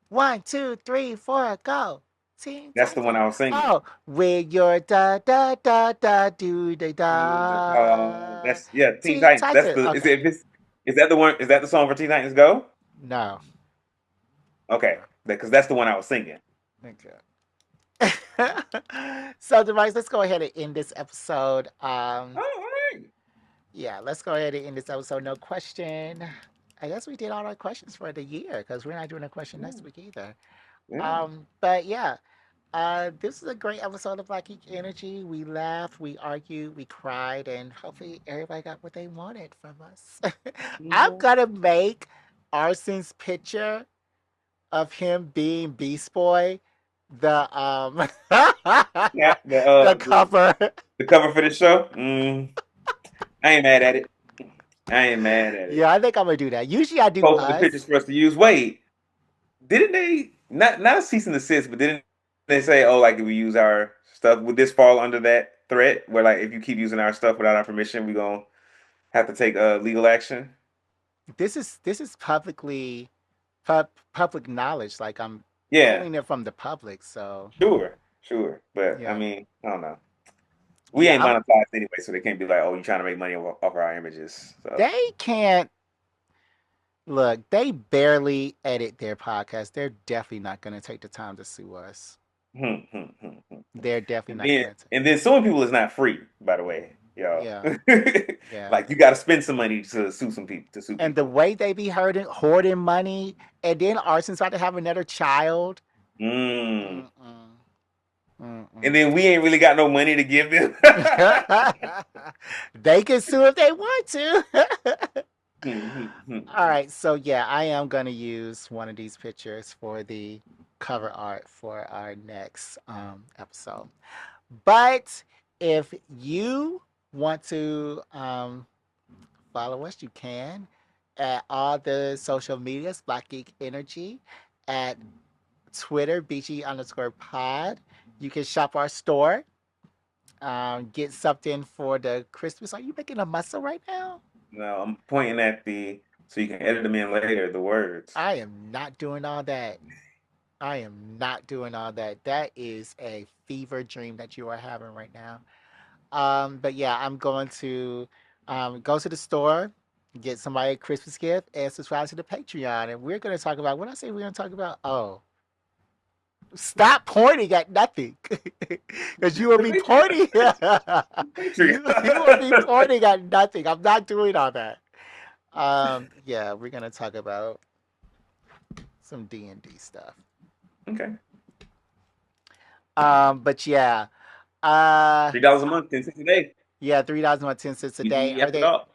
One, two, three, four, go. Teen That's the one Titans. I was singing. Oh, with your da da da da do da da. That's yeah, Teen Teen Titans. That's Titans. the Okay. is that the one? Is that the song for Teen Titans Go? No. Okay, No. because that's the one I was singing. Okay. So, device, let's go ahead and end this episode. Oh, all right. Yeah, let's go ahead and end this episode. No question. I guess we did all our questions for the year because we're not doing a question next week either. Yeah. But yeah, this is a great episode of Black Geek Energy. We laughed, we argued, we cried, and hopefully everybody got what they wanted from us. I'm Mhm. gonna make Arson's picture of him being Beast Boy the Yeah, the cover. the cover for this show. I ain't mad at it. I ain't mad at it. Yeah, I think I'm gonna do that. Usually I do Posted the pictures us. for us to use. Wait, didn't they not a cease and desist, but didn't they say, oh, like if we use our stuff, would this fall under that threat where like if you keep using our stuff without our permission, we gonna have to take legal action? This is public knowledge. Like I'm Yeah, pulling it from the public. So sure. sure. But I Yeah. mean, I don't know. We Yeah, ain't monetized anyway, so they can't be like, "Oh, you trying to make money off our images." So, they can't look, they barely edit their podcast. They're definitely not going to take the time to sue us. hmm, hmm, hmm, hmm. They're definitely and not then going to. and then suing people is not free, by the way, y'all. Yeah, yeah. Like you got to spend some money to sue some people to sue And the people. way they be hoarding money, and then Arson's about to have another child. Mm. Mm-mm, And mm-mm. then we ain't really got no money to give them. They can sue if they want to. Hmm, hmm, All hmm. right, so yeah, I am going to use one of these pictures for the cover art for our next episode. But if you want to follow us, you can at all the social medias, Black Geek Energy, at Twitter, BG underscore pod. You can shop our store, get something for the Christmas. Are you making a muscle right now? No, I'm pointing at the so you can edit them in later. The words. I am not doing all that. I am not doing all that. That is a fever dream that you are having right now. But yeah, I'm going to go to the store, get somebody a Christmas gift, and subscribe to the Patreon. And we're going to talk about what I say we're going to talk about. Oh, stop pointing at nothing, because you will The be Patreon. pointing. You will be Patreon. pointing at nothing. I'm not doing all that. Yeah, we're going to talk about some D&D stuff. Okay. But yeah, uh, $3 a month, 10 cents a day. yeah, 3,010 cents a day. Easy after all.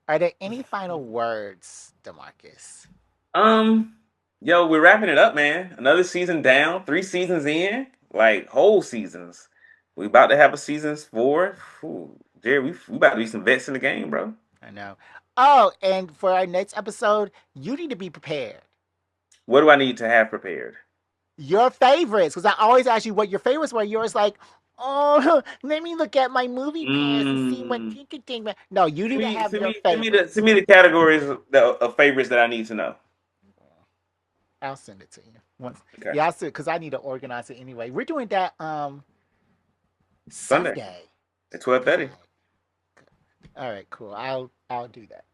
Are there any final words, Demarcus? Um, yo, we're wrapping it up, man. Another season down, 3 seasons in, like whole seasons. We about to have a seasons four. Ooh, Jerry, we about to be some vets in the game, bro. I know. Oh, and for our next episode, you need to be prepared. What do I need to have prepared? Your favorites, because I always ask you what your favorites were. Yours like, oh, let me look at my movie pass and see what Mm. thing. No, you Send need to me, have send your me, send me the favorites. send me the categories of favorites that I need to know. I'll send it to you once. Okay, Yeah, I'll send because I need to organize it anyway. We're doing that Sunday Sunday. at 12:30. God. All right, cool. I'll do that.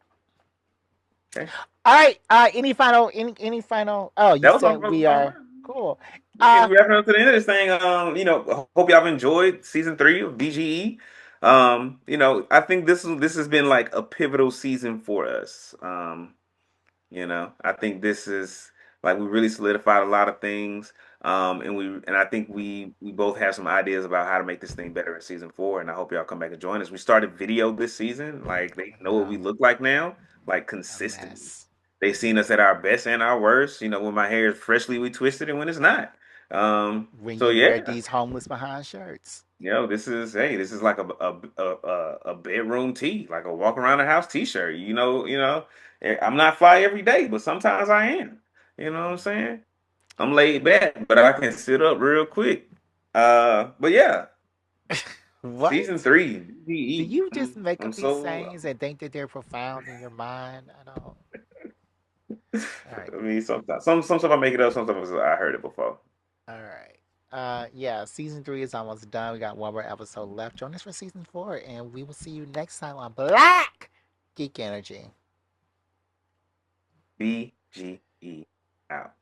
Okay, All right. Any final? Oh, you that was my said first we final are word. cool. Okay, Uh, we wrapping up to the end of this thing. Hope y'all have enjoyed season three of BGE. I think this has been like a pivotal season for us. I think this is like we really solidified a lot of things. And I think we both have some ideas about how to make this thing better in season four. And I hope y'all come back and join us. We started video this season. Like they I know what we know, look like now, like a consistently. mess. They seen us at our best and our worst, when my hair is freshly twisted and when it's not. When So you wear yeah, these homeless behind shirts. this is like a bedroom tee, like a walk around the house t-shirt. I'm not fly every day, but sometimes I am. You know what I'm saying? I'm laid back, but I can sit up real quick. But yeah, season What? three, Do BGE. you just I'm, make I'm up these so. sayings and think that they're profound in your mind? I don't. All right. I mean, sometimes some stuff I make it up. Some stuff I heard it before. All right. Yeah, season three is almost done. We got one more episode left. Join us for season four, and we will see you next time on Black Geek Energy. BGE out.